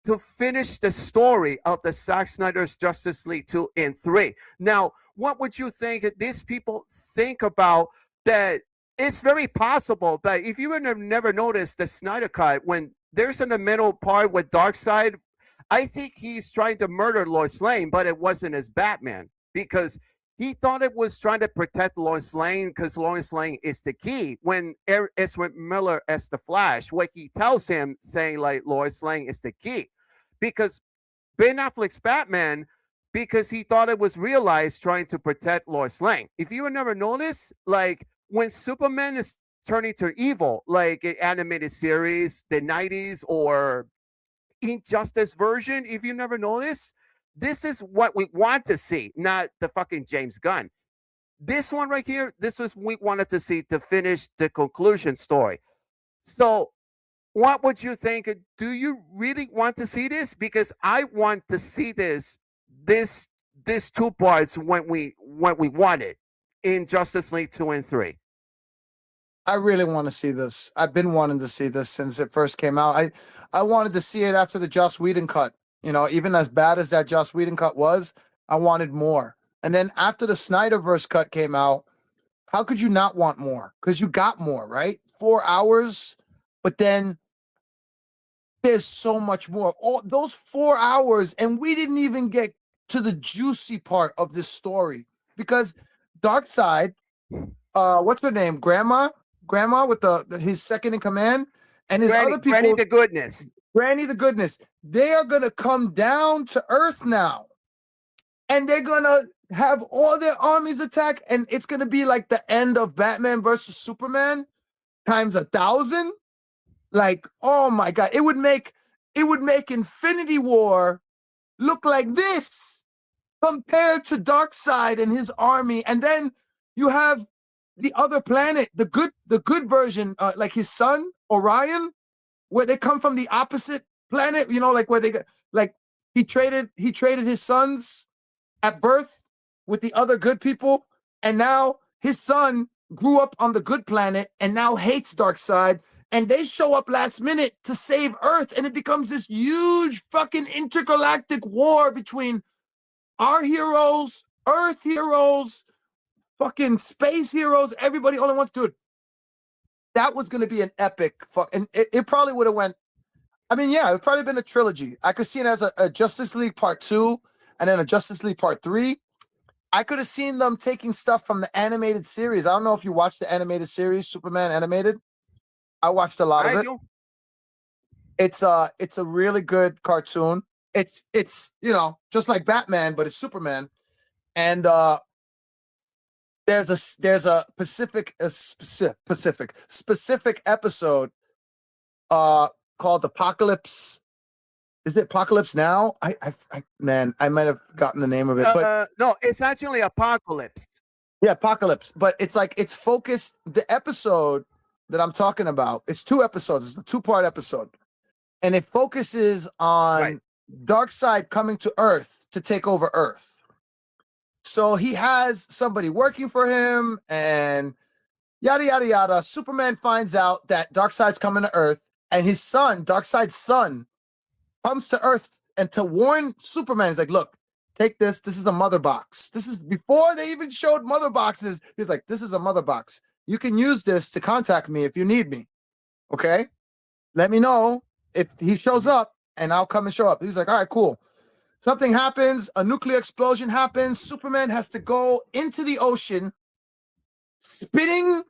to finish the story of the Zack Snyder's Justice League 2 and 3? Now, what would you think these people think about that It's very possible, but if you never noticed the Snyder Cut, when there's in the middle part with Darkseid, I think he's trying to murder Lois Lane, but it wasn't as Batman because he thought it was trying to protect Lois Lane because Lois Lane is the key. When Ezra Miller as the Flash, what he tells him saying like Lois Lane is the key, because Ben Affleck's Batman, because he thought it was realized trying to protect Lois Lane. If you never noticed, like when Superman is turning to evil, like an animated series, the 90s or Injustice version, if you never noticed, this is what we want to see, not the fucking James Gunn. This one right here, this was we wanted to see to finish the conclusion story. So what would you think? Do you really want to see this? Because I want to see this two parts when we want it in Justice League 2 and 3. I really want to see this. I've been wanting to see this since it first came out. I wanted to see it after the Joss Whedon cut. You know, even as bad as that Joss Whedon cut was, I wanted more. And then after the SnyderVerse cut came out, how could you not want more? Because you got more, right? 4 hours, but then there's so much more. All those 4 hours, and we didn't even get to the juicy part of this story because Darkseid, what's her name? Grandma with his second in command, and his other people. Granny the Goodness. Granny the Goodness. They are gonna come down to Earth now, and they're gonna have all their armies attack, and it's gonna be like the end of Batman versus Superman times 1,000. Like, oh my god, it would make Infinity War look like this compared to Darkseid and his army, and then you have the other planet, the good version, like his son Orion, where they come from the opposite planet. You know, like where they got, like he traded his sons at birth with the other good people, and now his son grew up on the good planet and now hates Darkseid, and they show up last minute to save Earth, and it becomes this huge fucking intergalactic war between our heroes, Earth heroes, fucking space heroes, everybody only wants to do it. That was going to be an epic fuck, and it probably would have went. I mean, yeah, it probably been a trilogy. I could see it as a Justice League Part 2 and then a Justice League Part 3. I could have seen them taking stuff from the animated series. I don't know if you watched the animated series, Superman animated. I watched a lot of it. Do. It's a really good cartoon. It's you know, just like Batman, but it's Superman. And there's a specific episode called Apocalypse. Is it Apocalypse Now? I might have gotten the name of it, but no, it's actually Apocalypse. Yeah, Apocalypse. But it's like it's focused. The episode that I'm talking about, it's 2 episodes. It's a 2-part episode, and it focuses on Darkseid coming to Earth to take over Earth. So he has somebody working for him, and yada yada yada. Superman finds out that Darkseid's coming to Earth, and his son, Darkseid's son, comes to Earth and to warn Superman. He's like, "Look, take this. This is a mother box. This is before they even showed mother boxes." He's like, "This is a mother box. You can use this to contact me if you need me. Okay, let me know if he shows up, and I'll come and show up." He's like, "All right, cool." Something happens, a nuclear explosion happens. Superman has to go into the ocean, digging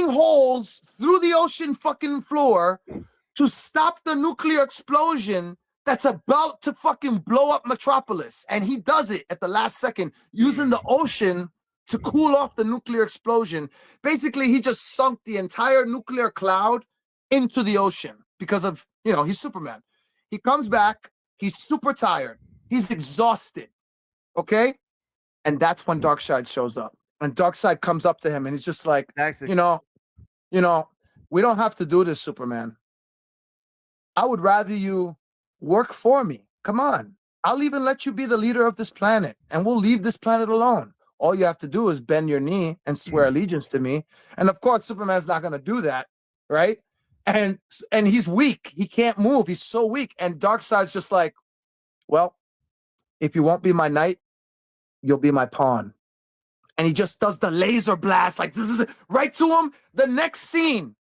holes through the ocean fucking floor to stop the nuclear explosion that's about to fucking blow up Metropolis. And he does it at the last second, using the ocean to cool off the nuclear explosion. Basically, he just sunk the entire nuclear cloud into the ocean because of, you know, he's Superman. He comes back. He's super tired. He's exhausted. Okay? And that's when Darkseid shows up. And Darkseid comes up to him and he's just like, you know, we don't have to do this, Superman. I would rather you work for me. Come on. I'll even let you be the leader of this planet, and we'll leave this planet alone. All you have to do is bend your knee and swear allegiance to me. And of course, Superman's not going to do that, right? And he's weak. He can't move. He's so weak. And Darkseid's just like, well, if you won't be my knight, you'll be my pawn. and he just does the laser blast like this is right to him. The next scene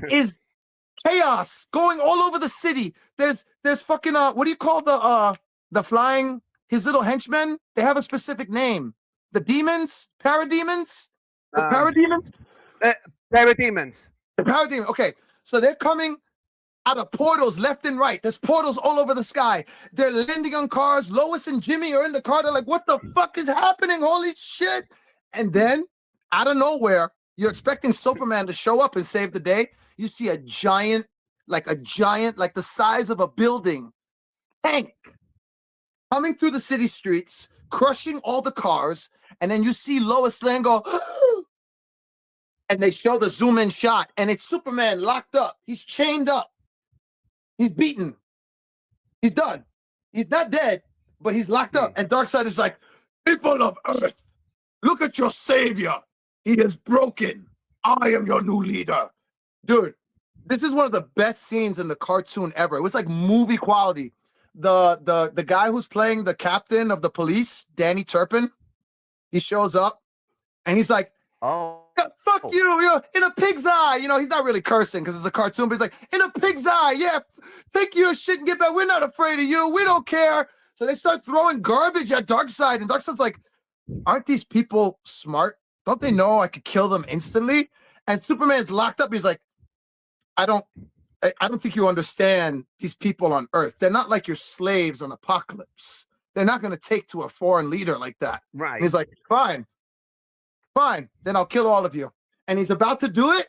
is chaos going all over the city. There's fucking what do you call the flying, his little henchmen? They have a specific name. The demons, parademons, the parademons, Parademons. the parademons. Okay, so they're coming out of portals left and right. There's portals all over the sky. They're landing on cars. Lois and Jimmy are in the car. They're like, what the fuck is happening? Holy shit. And then out of nowhere, you're expecting Superman to show up and save the day. You see a giant, like the size of a building tank coming through the city streets, crushing all the cars. And then you see Lois Lane go, and they show the zoom in shot. And it's Superman locked up. He's chained up. He's beaten. He's done. He's not dead, but he's locked up. And Darkseid is like, people of Earth, look at your savior. He is broken. I am your new leader. Dude, this is one of the best scenes in the cartoon ever. It was like movie quality. The guy who's playing the captain of the police, Danny Turpin, he shows up and he's like, oh, fuck you, you're in a pig's eye. You know, he's not really cursing because it's a cartoon, but he's like, in a pig's eye, yeah, take your shit and get back. We're not afraid of you. We don't care. So they start throwing garbage at Darkseid, and Darkseid's like, aren't these people smart? Don't they know I could kill them instantly? And Superman's locked up. He's like, I don't think you understand these people on Earth. They're not like your slaves on Apocalypse. They're not going to take to a foreign leader like that. right. And he's like, fine, then I'll kill all of you. And he's about to do it,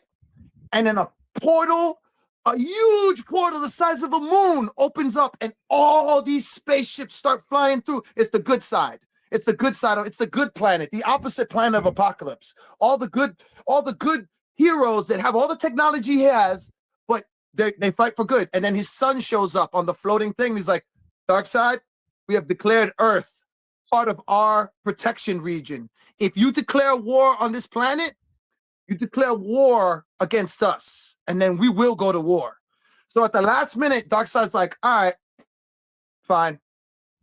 and then a portal, a huge portal the size of a moon opens up, and all these spaceships start flying through. It's the good side. It's the good side. It's the good planet, the opposite planet of Apocalypse. All the good heroes that have all the technology he has, but they fight for good. And then his son shows up on the floating thing. He's like, Darkseid, we have declared Earth part of our protection region. If you declare war on this planet, you declare war against us, and then we will go to war. So at the last minute, Darkseid's like, all right, fine.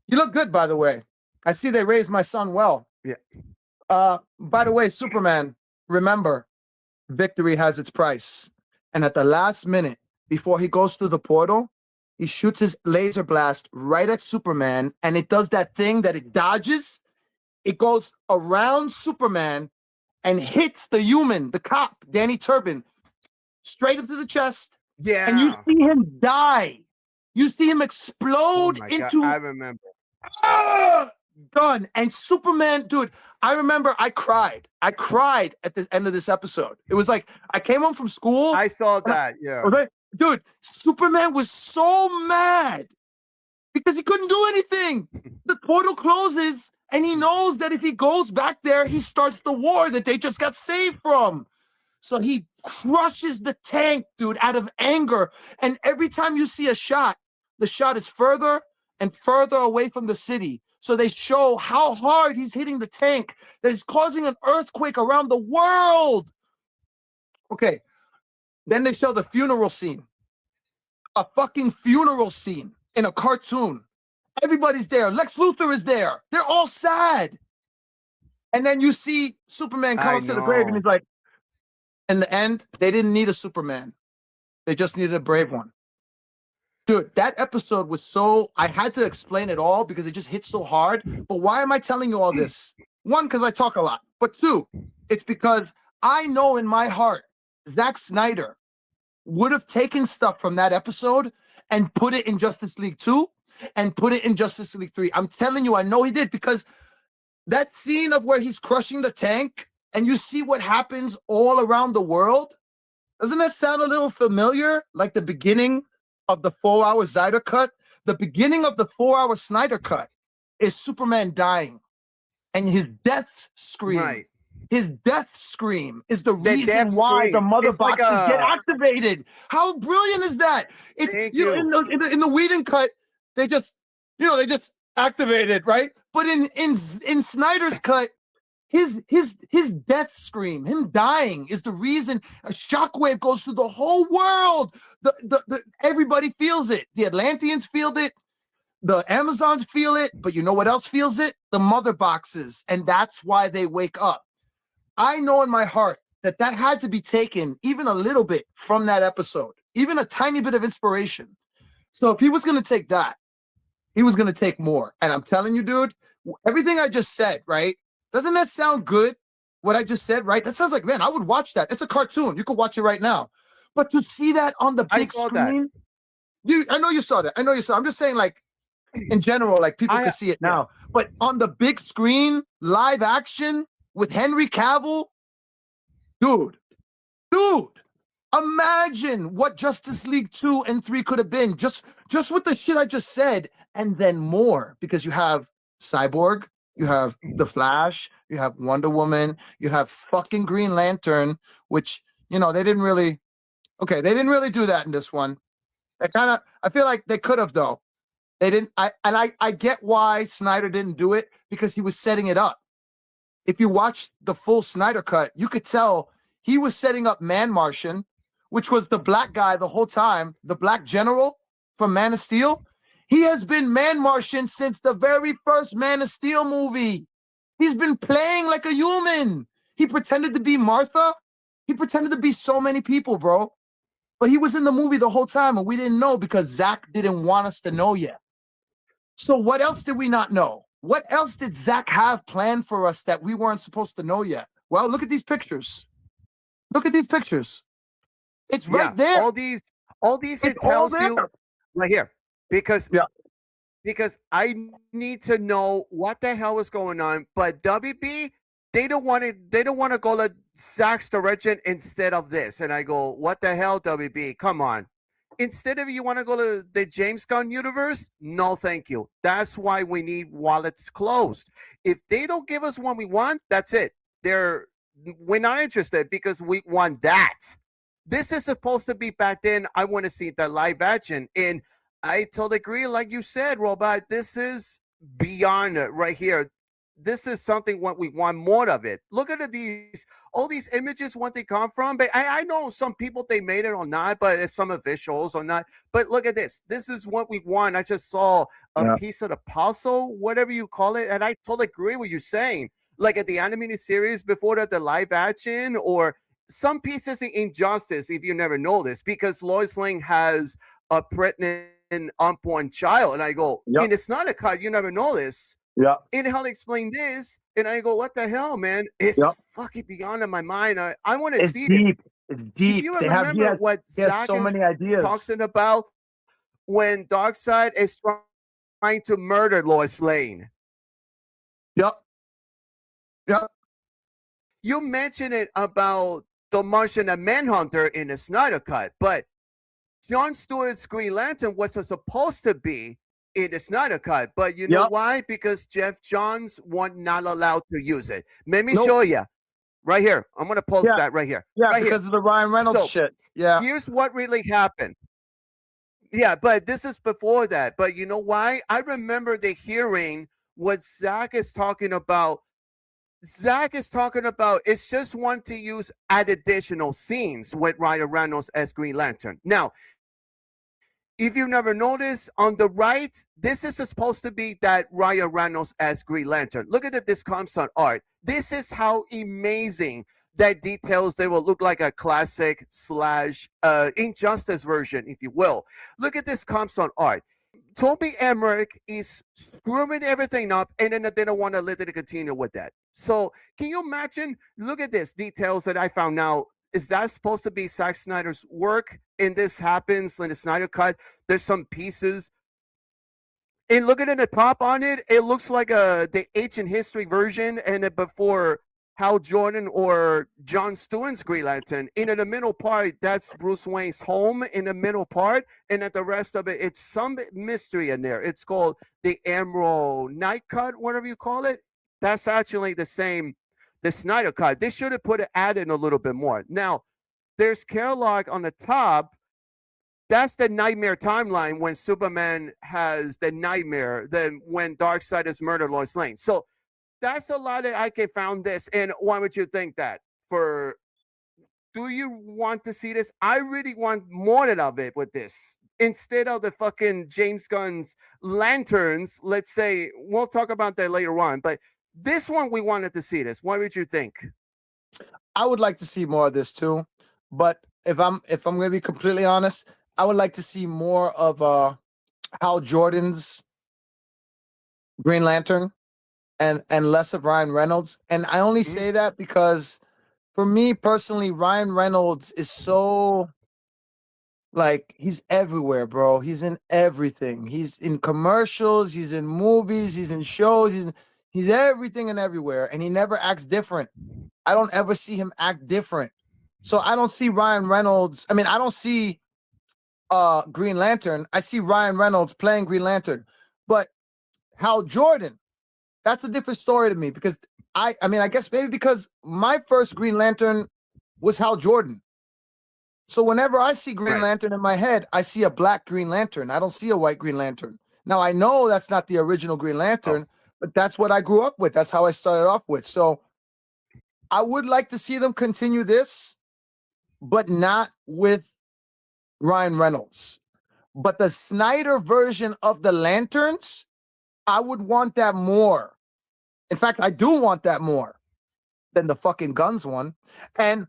You look good, by the way. I see they raised my son well. Yeah. By the way, Superman, remember, victory has its price. And at the last minute, before he goes through the portal, he shoots his laser blast right at Superman, and it does that thing that it dodges. It goes around Superman and hits the human, the cop, Danny Turpin, straight up to the chest. Yeah. And you see him die. You see him explode my into... God, I remember. Done. And Superman, dude, I remember I cried. I cried at the end of this episode. It was like, I came home from school. I saw that, yeah. I was like, dude, Superman was so mad because he couldn't do anything. The portal closes, and he knows that if he goes back there, he starts the war that they just got saved from. So he crushes the tank, dude, out of anger. And every time you see a shot, the shot is further and further away from the city. So they show how hard he's hitting the tank, that is causing an earthquake around the world. Okay. Then they show the funeral scene. A fucking funeral scene in a cartoon. Everybody's there. Lex Luthor is there. They're all sad. And then you see Superman come up to the grave, and he's like, in the end, they didn't need a Superman. They just needed a brave one. Dude, that episode was so... I had to explain it all because it just hit so hard. But why am I telling you all this? One, because I talk a lot. But two, it's because I know in my heart, Zack Snyder would have taken stuff from that episode and put it in Justice League 2 and put it in Justice League 3. I'm telling you, I know he did, because that scene of where he's crushing the tank and you see what happens all around the world, doesn't that sound a little familiar? Like the beginning of the 4-hour Snyder cut? The beginning of the 4-hour Snyder cut is Superman dying and his death scream. Right. His death scream is the reason why the mother boxes get activated. How brilliant is that? It's in the Whedon cut, they just activated, right? But in Snyder's cut, his death scream, him dying, is the reason a shockwave goes through the whole world. Everybody feels it. The Atlanteans feel it. The Amazons feel it, but you know what else feels it? The mother boxes. And that's why they wake up. I know in my heart that that had to be taken even a little bit from that episode, even a tiny bit of inspiration. So if he was going to take that, he was going to take more. And I'm telling you, dude, everything I just said, right? Doesn't that sound good? What I just said, right? That sounds like, man, I would watch that. It's a cartoon. You could watch it right now. But to see that on the I big saw that. screen, I know you saw that. I know you saw. I'm just saying, like, in general, like people can see it now. But on the big screen, live action with Henry Cavill, dude, imagine what Justice League 2 and 3 could have been just with the shit I just said, and then more, because you have Cyborg, you have The Flash, you have Wonder Woman, you have fucking Green Lantern, which, you know, they didn't really do that in this one. I feel like they could have, though. They didn't. I get why Snyder didn't do it, because he was setting it up. If you watch the full Snyder cut, you could tell he was setting up Man Martian, which was the black guy the whole time, the black general from Man of Steel. He has been Man Martian since the very first Man of Steel movie. He's been playing like a human. He pretended to be Martha. He pretended to be so many people, bro. But he was in the movie the whole time, and we didn't know because Zach didn't want us to know yet. So what else did we not know? What else did Zach have planned for us that we weren't supposed to know yet? Well, look at these pictures. Look at these pictures. It's right there. All these It's it all tells you there. right here, because Yeah. I need to know what the hell is going on. But WB, they don't want to go to Zach's direction instead of this. And I go, what the hell, WB? Come on. Instead of you want to go to the James Gunn universe, no, thank you. That's why we need wallets closed. If they don't give us what we want, that's it. We're not interested because we want that. This is supposed to be back then. I want to see the live action. And I totally agree. Like you said, Robot, this is beyond it right here. This is something what we want more of it. Look at all these images, what they come from. But I know some people, they made it or not, but it's some officials or not. But look at this. This is what we want. I just saw a piece of the puzzle, whatever you call it. And I totally agree with you saying. Like at the animated series before the live action, or some pieces in Injustice, if you never know this, because Lois Lane has a pregnant unborn child. And I go, and it's not a cut. You never know this. Yeah. And how to explain this. And I go, what the hell, man? It's fucking beyond my mind. I want to see deep. this. It's deep. If you remember what Zach so is many ideas. talking about when Darkseid is trying to murder Lois Lane. Yep. You mentioned it about the Martian and Manhunter in the Snyder Cut, but Jon Stewart's Green Lantern was supposed to be in the Snyder Cut, but you know why? Because Jeff Johns was not allowed to use it. Let me show you right here. I'm going to post that right here. Yeah, right because of the Ryan Reynolds shit. Yeah. Here's what really happened. Yeah, but this is before that. But you know why? I remember the hearing what Zach is talking about. Zach is talking about it's just want to use additional scenes with Ryan Reynolds as Green Lantern. Now, if you never noticed, on the right, this is supposed to be that Ryan Reynolds as Green Lantern. Look at this Comstock art. This is how amazing that details. They will look like a classic / Injustice version, if you will. Look at this Comstock art. Toby Emmerich is screwing everything up, and then they don't want to let it continue with that. So can you imagine? Look at this details that I found now. Is that supposed to be Zack Snyder's work? And this happens in the Snyder Cut. There's some pieces. And looking at the top on it, it looks like the ancient history version, and before Hal Jordan or John Stewart's Green Lantern. And in the middle part, that's Bruce Wayne's home in the middle part. And at the rest of it, it's some mystery in there. It's called the Emerald Night Cut, whatever you call it. That's actually the same, the Snyder Cut. They should have put it added a little bit more. Now, there's Kellogg on the top. That's the nightmare timeline when Superman has the nightmare, then when Darkseid has murdered Lois Lane. So that's a lot that I can found this. And why would you think that? Do you want to see this? I really want more of it with this. instead of the fucking James Gunn's lanterns, let's say, we'll talk about that later on, but this one we wanted to see this. What would you think? I would like to see more of this too, but if I'm going to be completely honest, I would like to see more of Hal Jordan's Green Lantern and less of Ryan Reynolds. And I only say that because for me personally, Ryan Reynolds is so, like, he's everywhere, bro. He's in everything. He's in commercials, he's in movies, he's in shows, he's everything and everywhere, and he never acts different. I don't ever see him act different. So I don't see Ryan Reynolds. I mean, I don't see Green Lantern. I see Ryan Reynolds playing Green Lantern. But Hal Jordan, that's a different story to me, because I mean, I guess maybe because my first Green Lantern was Hal Jordan. So whenever I see Green Lantern in my head, I see a black Green Lantern. I don't see a white Green Lantern. Now, I know that's not the original Green Lantern, but that's what I grew up with. That's how I started off with. So I would like to see them continue this, but not with Ryan Reynolds. But the Snyder version of the Lanterns, I would want that more. In fact, I do want that more than the fucking Guns one. And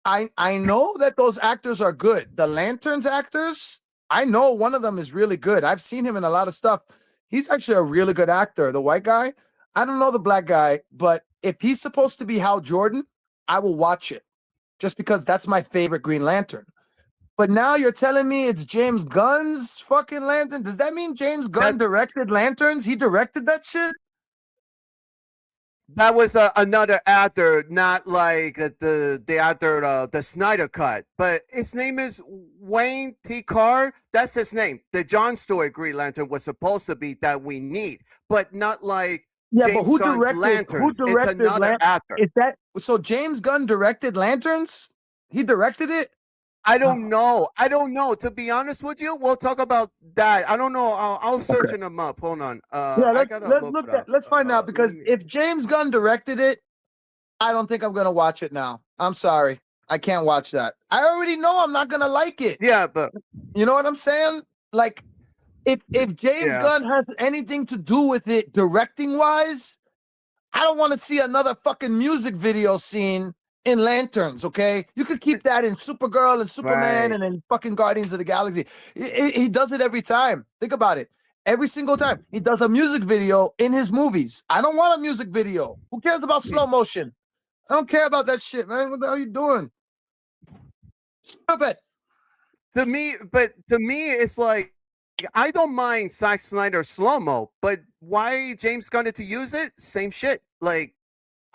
I know that those actors are good. The Lanterns actors, I know one of them is really good. I've seen him in a lot of stuff. He's actually a really good actor. The white guy, I don't know the black guy, but if he's supposed to be Hal Jordan, I will watch it just because that's my favorite Green Lantern. But now you're telling me it's James Gunn's fucking Lantern? Does that mean James Gunn directed Lanterns? He directed that shit? That was another actor, not like the actor, the Snyder cut. But his name is Wayne T. Carr. That's his name. The John Stewart Green Lantern was supposed to be that we need, but not like James Gunn's Lanterns. It's another actor. Is that so? James Gunn directed Lanterns? He directed it? I don't know. I don't know. To be honest with you, we'll talk about that. I don't know. I'll search them up. Hold on. Let's find out, because if James Gunn directed it, I don't think I'm gonna watch it now. I'm sorry. I can't watch that. I already know I'm not gonna like it. Yeah, but you know what I'm saying? Like, if James Gunn has anything to do with it directing wise, I don't want to see another fucking music video scene in Lanterns, okay? You could keep that in Supergirl and Superman and in fucking Guardians of the Galaxy. He does it every time. Think about it. Every single time he does a music video in his movies. I don't want a music video. Who cares about slow motion? I don't care about that shit, man. What the hell are you doing? Stupid. To me, it's like, I don't mind Zack Snyder slow-mo, but why James Gunn to use it? Same shit. Like,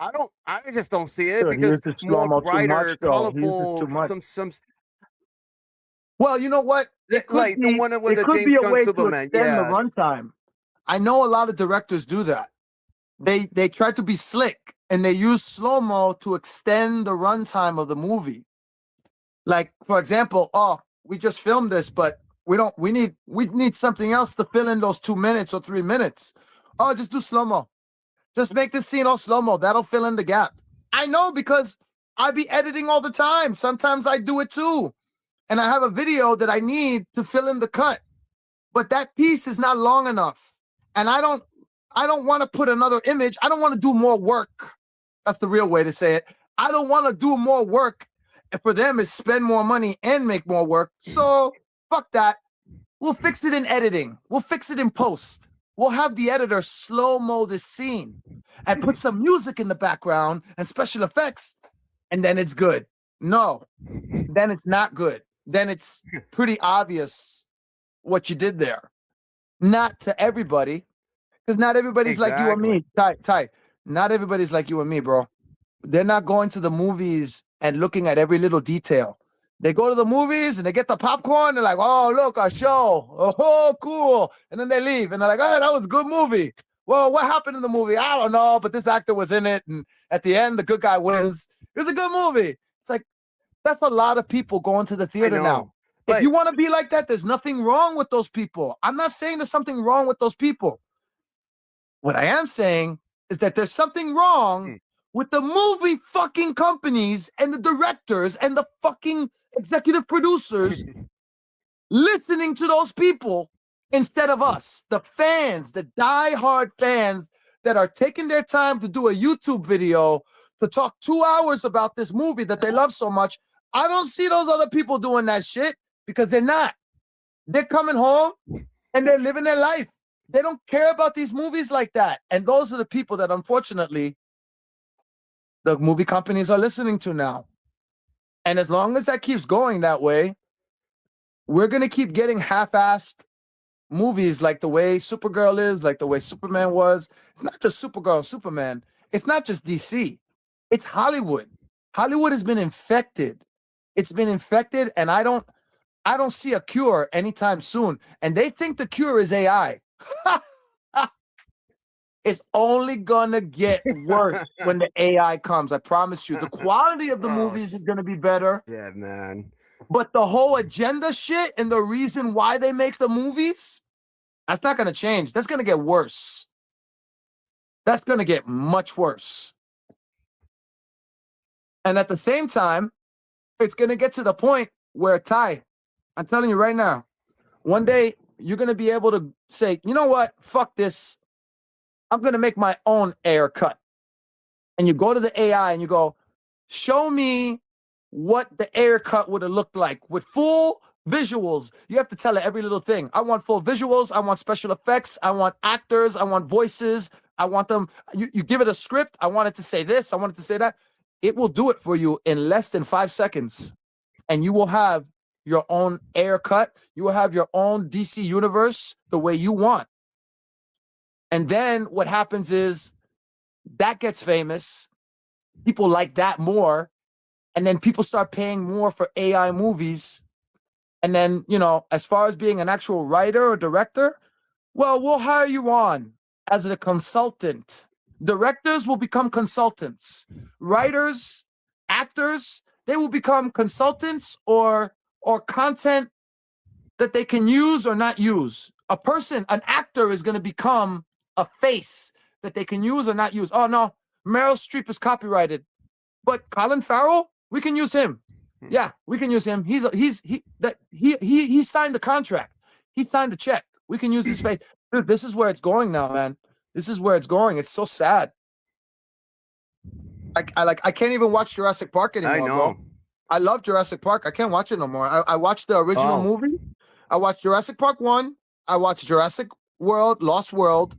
I just don't see it, because more brighter, colorful, some. Well, you know what? Like the one with the James Gunn Superman. The runtime. I know a lot of directors do that. They try to be slick and they use slow-mo to extend the runtime of the movie. Like, for example, we just filmed this, but we need something else to fill in those 2 minutes or 3 minutes. Oh, just do slow-mo. Just make this scene all slow-mo. That'll fill in the gap. I know, because I be editing all the time. Sometimes I do it too. And I have a video that I need to fill in the cut. But that piece is not long enough. And I don't want to put another image. I don't want to do more work. That's the real way to say it. I don't want to do more work. And for them, is spend more money and make more work. So fuck that. We'll fix it in editing. We'll fix it in post. We'll have the editor slow-mo this scene and put some music in the background and special effects, and then it's good. No, then it's not good. Then it's pretty obvious what you did there. Not to everybody, because not everybody's like you and me. Ty, not everybody's like you and me, bro. They're not going to the movies and looking at every little detail. They go to the movies and they get the popcorn. They're like, oh, look, a show. Oh, cool. And then they leave. And they're like, oh, that was a good movie. Well, what happened in the movie? I don't know, but this actor was in it. And at the end, the good guy wins. It was a good movie. It's like, that's a lot of people going to the theater now. If you want to be like that, there's nothing wrong with those people. I'm not saying there's something wrong with those people. What I am saying is that there's something wrong with the movie fucking companies and the directors and the fucking executive producers listening to those people instead of us, the fans, the diehard fans that are taking their time to do a YouTube video to talk 2 hours about this movie that they love so much. I don't see those other people doing that shit because they're not. They're coming home and they're living their life. They don't care about these movies like that. And those are the people that, unfortunately, the movie companies are listening to now. And as long as that keeps going that way, we're going to keep getting half-assed movies like the way Supergirl is, like the way Superman was. It's not just Supergirl and Superman. It's not just DC. It's Hollywood. Hollywood has been infected. It's been infected, and I don't see a cure anytime soon. And they think the cure is AI. It's only gonna get worse when the AI comes. I promise you. The quality of the movies is gonna be better. Yeah, man. But the whole agenda shit and the reason why they make the movies, that's not gonna change. That's gonna get worse. That's gonna get much worse. And at the same time, it's gonna get to the point where, Ty, I'm telling you right now, one day you're gonna be able to say, you know what? Fuck this. I'm going to make my own air cut. And you go to the AI and you go, show me what the air cut would have looked like with full visuals. You have to tell it every little thing. I want full visuals. I want special effects. I want actors. I want voices. I want them. You give it a script. I want it to say this. I want it to say that. It will do it for you in less than 5 seconds. And you will have your own air cut. You will have your own DC universe the way you want. And then what happens is that gets famous. People like that more. And then people start paying more for AI movies. And then, you know, as far as being an actual writer or director, well, we'll hire you on as a consultant. Directors will become consultants. Writers, actors, they will become consultants or content that they can use or not use. A person, an actor is going to become a face that they can use or not use. Oh no, Meryl Streep is copyrighted, but Colin Farrell, we can use him. Yeah, we can use him. He signed the contract. He signed the check. We can use his face. Dude, this is where it's going now, man. This is where it's going. It's so sad. I can't even watch Jurassic Park anymore, I know. bro. I love Jurassic Park. I can't watch it no more. I watched the original movie. I watched Jurassic Park 1. I watched Jurassic World, Lost World.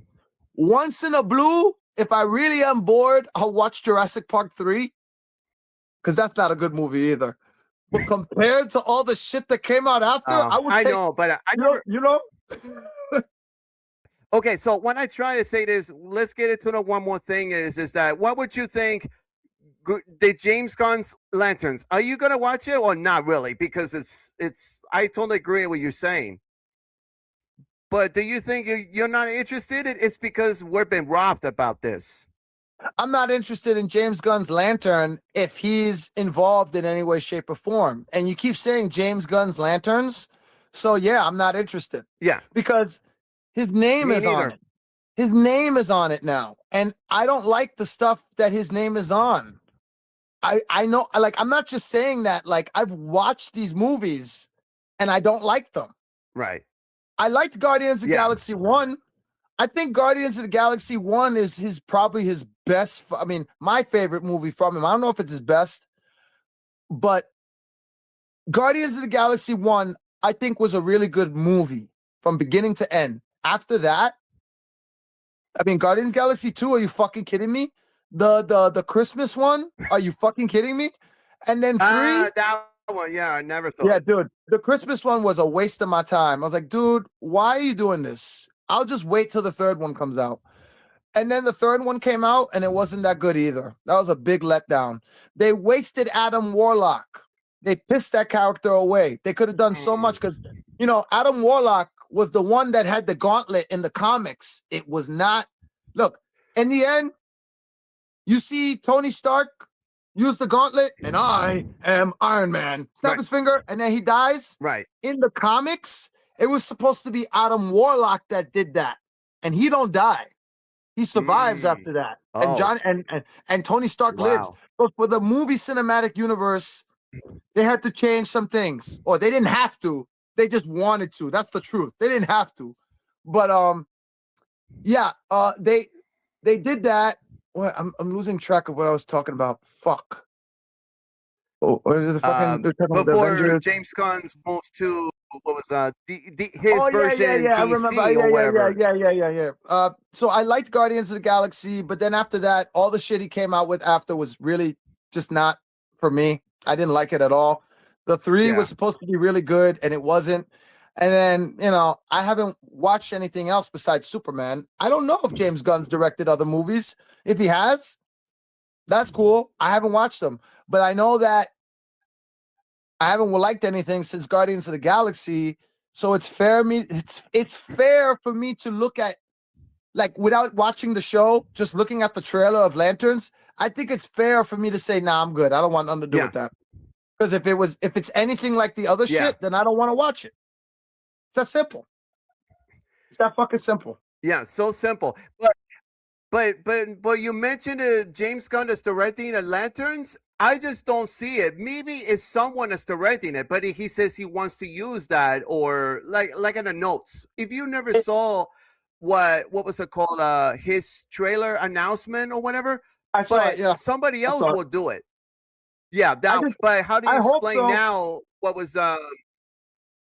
Once in a blue, if I really am bored, I'll watch Jurassic Park 3. Because that's not a good movie either. But compared to all the shit that came out after, I know, but I never, you know? Okay, so when I try to say this, let's get into the one more thing is that what would you think the James Gunn's Lanterns? Are you gonna watch it or not really? Because it's I totally agree with what you're saying. But do you think you're not interested? It's because we've been robbed about this. I'm not interested in James Gunn's Lantern if he's involved in any way, shape, or form. And you keep saying James Gunn's Lanterns. So yeah, I'm not interested. Yeah. Because his name is on it. His name is on it now. And I don't like the stuff that his name is on. I know, like, I'm not just saying that. Like, I've watched these movies and I don't like them. Right. I liked Guardians of the Galaxy 1. I think Guardians of the Galaxy 1 is probably his best. I mean, my favorite movie from him. I don't know if it's his best, but Guardians of the Galaxy 1, I think, was a really good movie from beginning to end. After that, I mean, Guardians of the Galaxy 2, are you fucking kidding me? The Christmas one, are you fucking kidding me? And then 3, that one, yeah, I never saw. Yeah, dude, the Christmas one was a waste of my time. I was like, dude, why are you doing this? I'll just wait till the third one comes out. And then the third one came out and it wasn't that good either. That was a big letdown. They wasted Adam Warlock. They pissed that character away. They could have done so much because, you know, Adam Warlock was the one that had the gauntlet in the comics. It was not. Look, in the end, you see Tony Stark use the gauntlet and I am Iron Man. Snap his finger and then he dies. Right. In the comics, it was supposed to be Adam Warlock that did that. And he don't die. He survives after that. And Tony Stark lives. But for the movie cinematic universe, they had to change some things. Or they didn't have to. They just wanted to. That's the truth. They didn't have to. But yeah, they did that. What I'm losing track of what I was talking about. Fuck. Oh, or the fucking they're talking about the Before Avengers. James Gunn's moves to what was his Oh version I remember. DC or whatever. Yeah. So I liked Guardians of the Galaxy, but then after that, all the shit he came out with after was really just not for me. I didn't like it at all. The 3 Yeah. was supposed to be really good, and it wasn't. And then, you know, I haven't watched anything else besides Superman. I don't know if James Gunn's directed other movies. If he has, that's cool. I haven't watched them, but I know that I haven't liked anything since Guardians of the Galaxy. So it's fair it's fair for me to look at, like, without watching the show, just looking at the trailer of Lanterns. I think it's fair for me to say, nah, I'm good. I don't want nothing to do with that. Because if it's anything like the other shit, then I don't want to watch it. It's that simple. It's that fucking simple. Yeah, so simple. But you mentioned James Gunn is directing the Lanterns. I just don't see it. Maybe it's someone that's directing it, but he says he wants to use that, or like in the notes. If you never saw what was it called, his trailer announcement or whatever, I saw it, yeah. Somebody else will do it. Yeah, but how do you explain now what was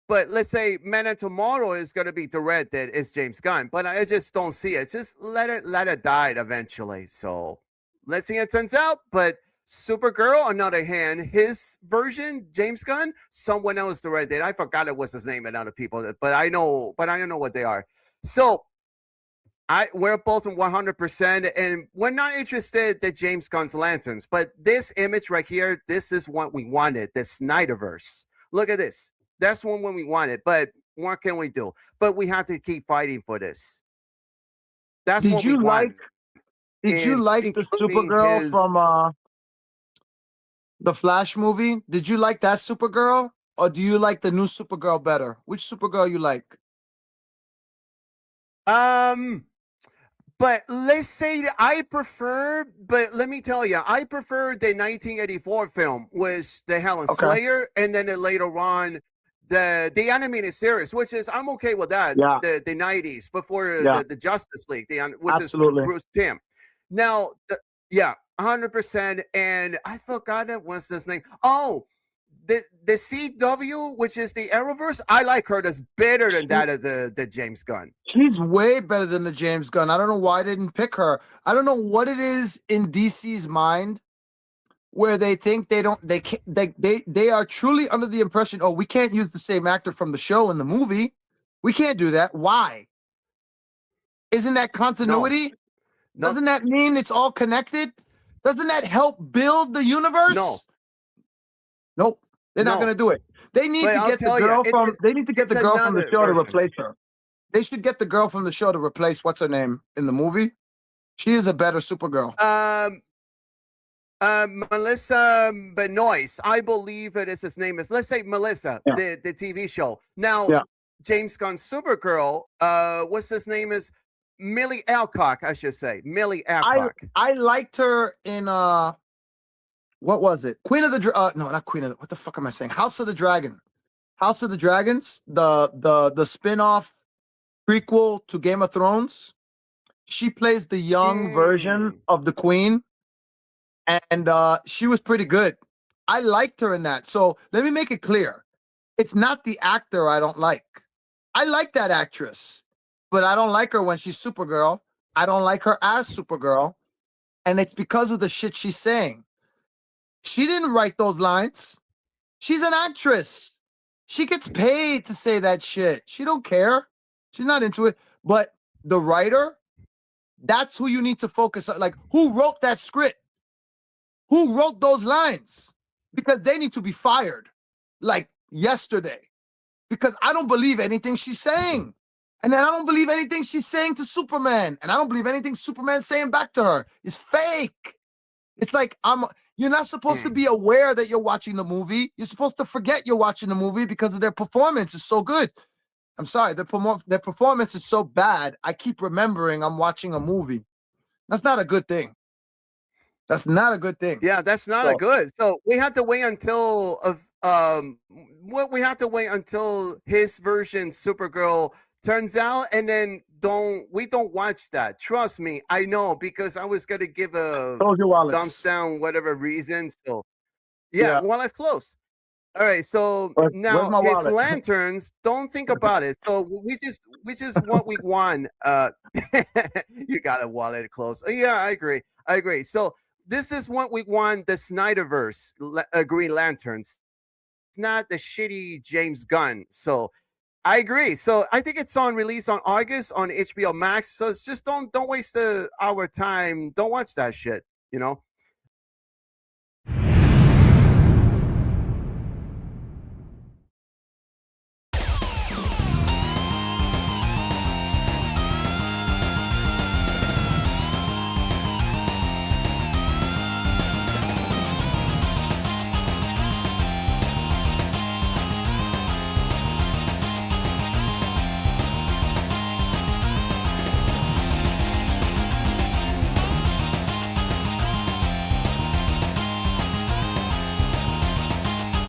but let's say Man of Tomorrow is going to be directed is James Gunn, but I just don't see it. Just let it die eventually. So let's see how it turns out. But Supergirl, on the other hand, his version, James Gunn, someone else directed. I forgot it was his name and other people, but I don't know what they are. So we're both in 100%, and we're not interested in James Gunn's Lanterns, but this image right here, this is what we wanted, the SnyderVerse. Look at this. That's one when we wanted, but what can we do? But we have to keep fighting for this. That's Did what you we want. Did you like the Supergirl from the Flash movie? Did you like that Supergirl, or do you like the new Supergirl better? Which Supergirl you like? But let's say that I prefer, but let me tell you, I prefer the 1984 film with the Helen Slayer, and then later on the animated series, which is I'm okay with that. Yeah. The 90s before the Justice League, which Absolutely. is Bruce Timm. Now, 100%. And I forgot what's his name. Oh, the CW, which is the Arrowverse, I like her. That's better than that of the James Gunn. She's way better than the James Gunn. I don't know why I didn't pick her. I don't know what it is in DC's mind where they think they are truly under the impression, oh, we can't use the same actor from the show in the movie. We can't do that. Why? Isn't that continuity? No. Doesn't that mean it's all connected? Doesn't that help build the universe? No. Nope. They're not going to do it. They need to get the girl from. They need to get the girl from the show to replace her. They should get the girl from the show to replace what's her name in the movie. She is a better Supergirl. Melissa Benoist, I believe it is his name is. Let's say Melissa, the TV show. Now, James Gunn's Supergirl, what's his name is Millie Alcock, I should say. Millie Alcock. I liked her in what was it? Queen of the no, not Queen of the, what the fuck am I saying? House of the Dragon. House of the Dragons, the spin-off prequel to Game of Thrones. She plays the young version of the Queen. And she was pretty good. I liked her in that. So let me make it clear. It's not the actor I don't like. I like that actress, but I don't like her when she's Supergirl. I don't like her as Supergirl. And it's because of the shit she's saying. She didn't write those lines. She's an actress. She gets paid to say that shit. She don't care. She's not into it. But the writer, that's who you need to focus on. Like, who wrote that script? Who wrote those lines? Because they need to be fired, like yesterday. Because I don't believe anything she's saying. And then I don't believe anything she's saying to Superman. And I don't believe anything Superman's saying back to her. It's fake. It's like, you're not supposed to be aware that you're watching the movie. You're supposed to forget you're watching the movie because of their performance is so good. I'm sorry, their performance is so bad, I keep remembering I'm watching a movie. That's not a good thing. That's not a good thing. Yeah, that's not a good. So we have to wait until we have to wait until his version Supergirl turns out, and then we don't watch that. Trust me, I know, because I was gonna give a Close your wallets. thumbs down whatever reason. So yeah, wallet's close. All right, so Where's now my his wallet? lanterns, don't think about it. So we just what we want. You got a wallet close. Yeah, I agree. So this is what we want, the SnyderVerse Green Lanterns. It's not the shitty James Gunn. So I agree. So I think it's on release on August on HBO Max. So it's just don't waste our time. Don't watch that shit, you know?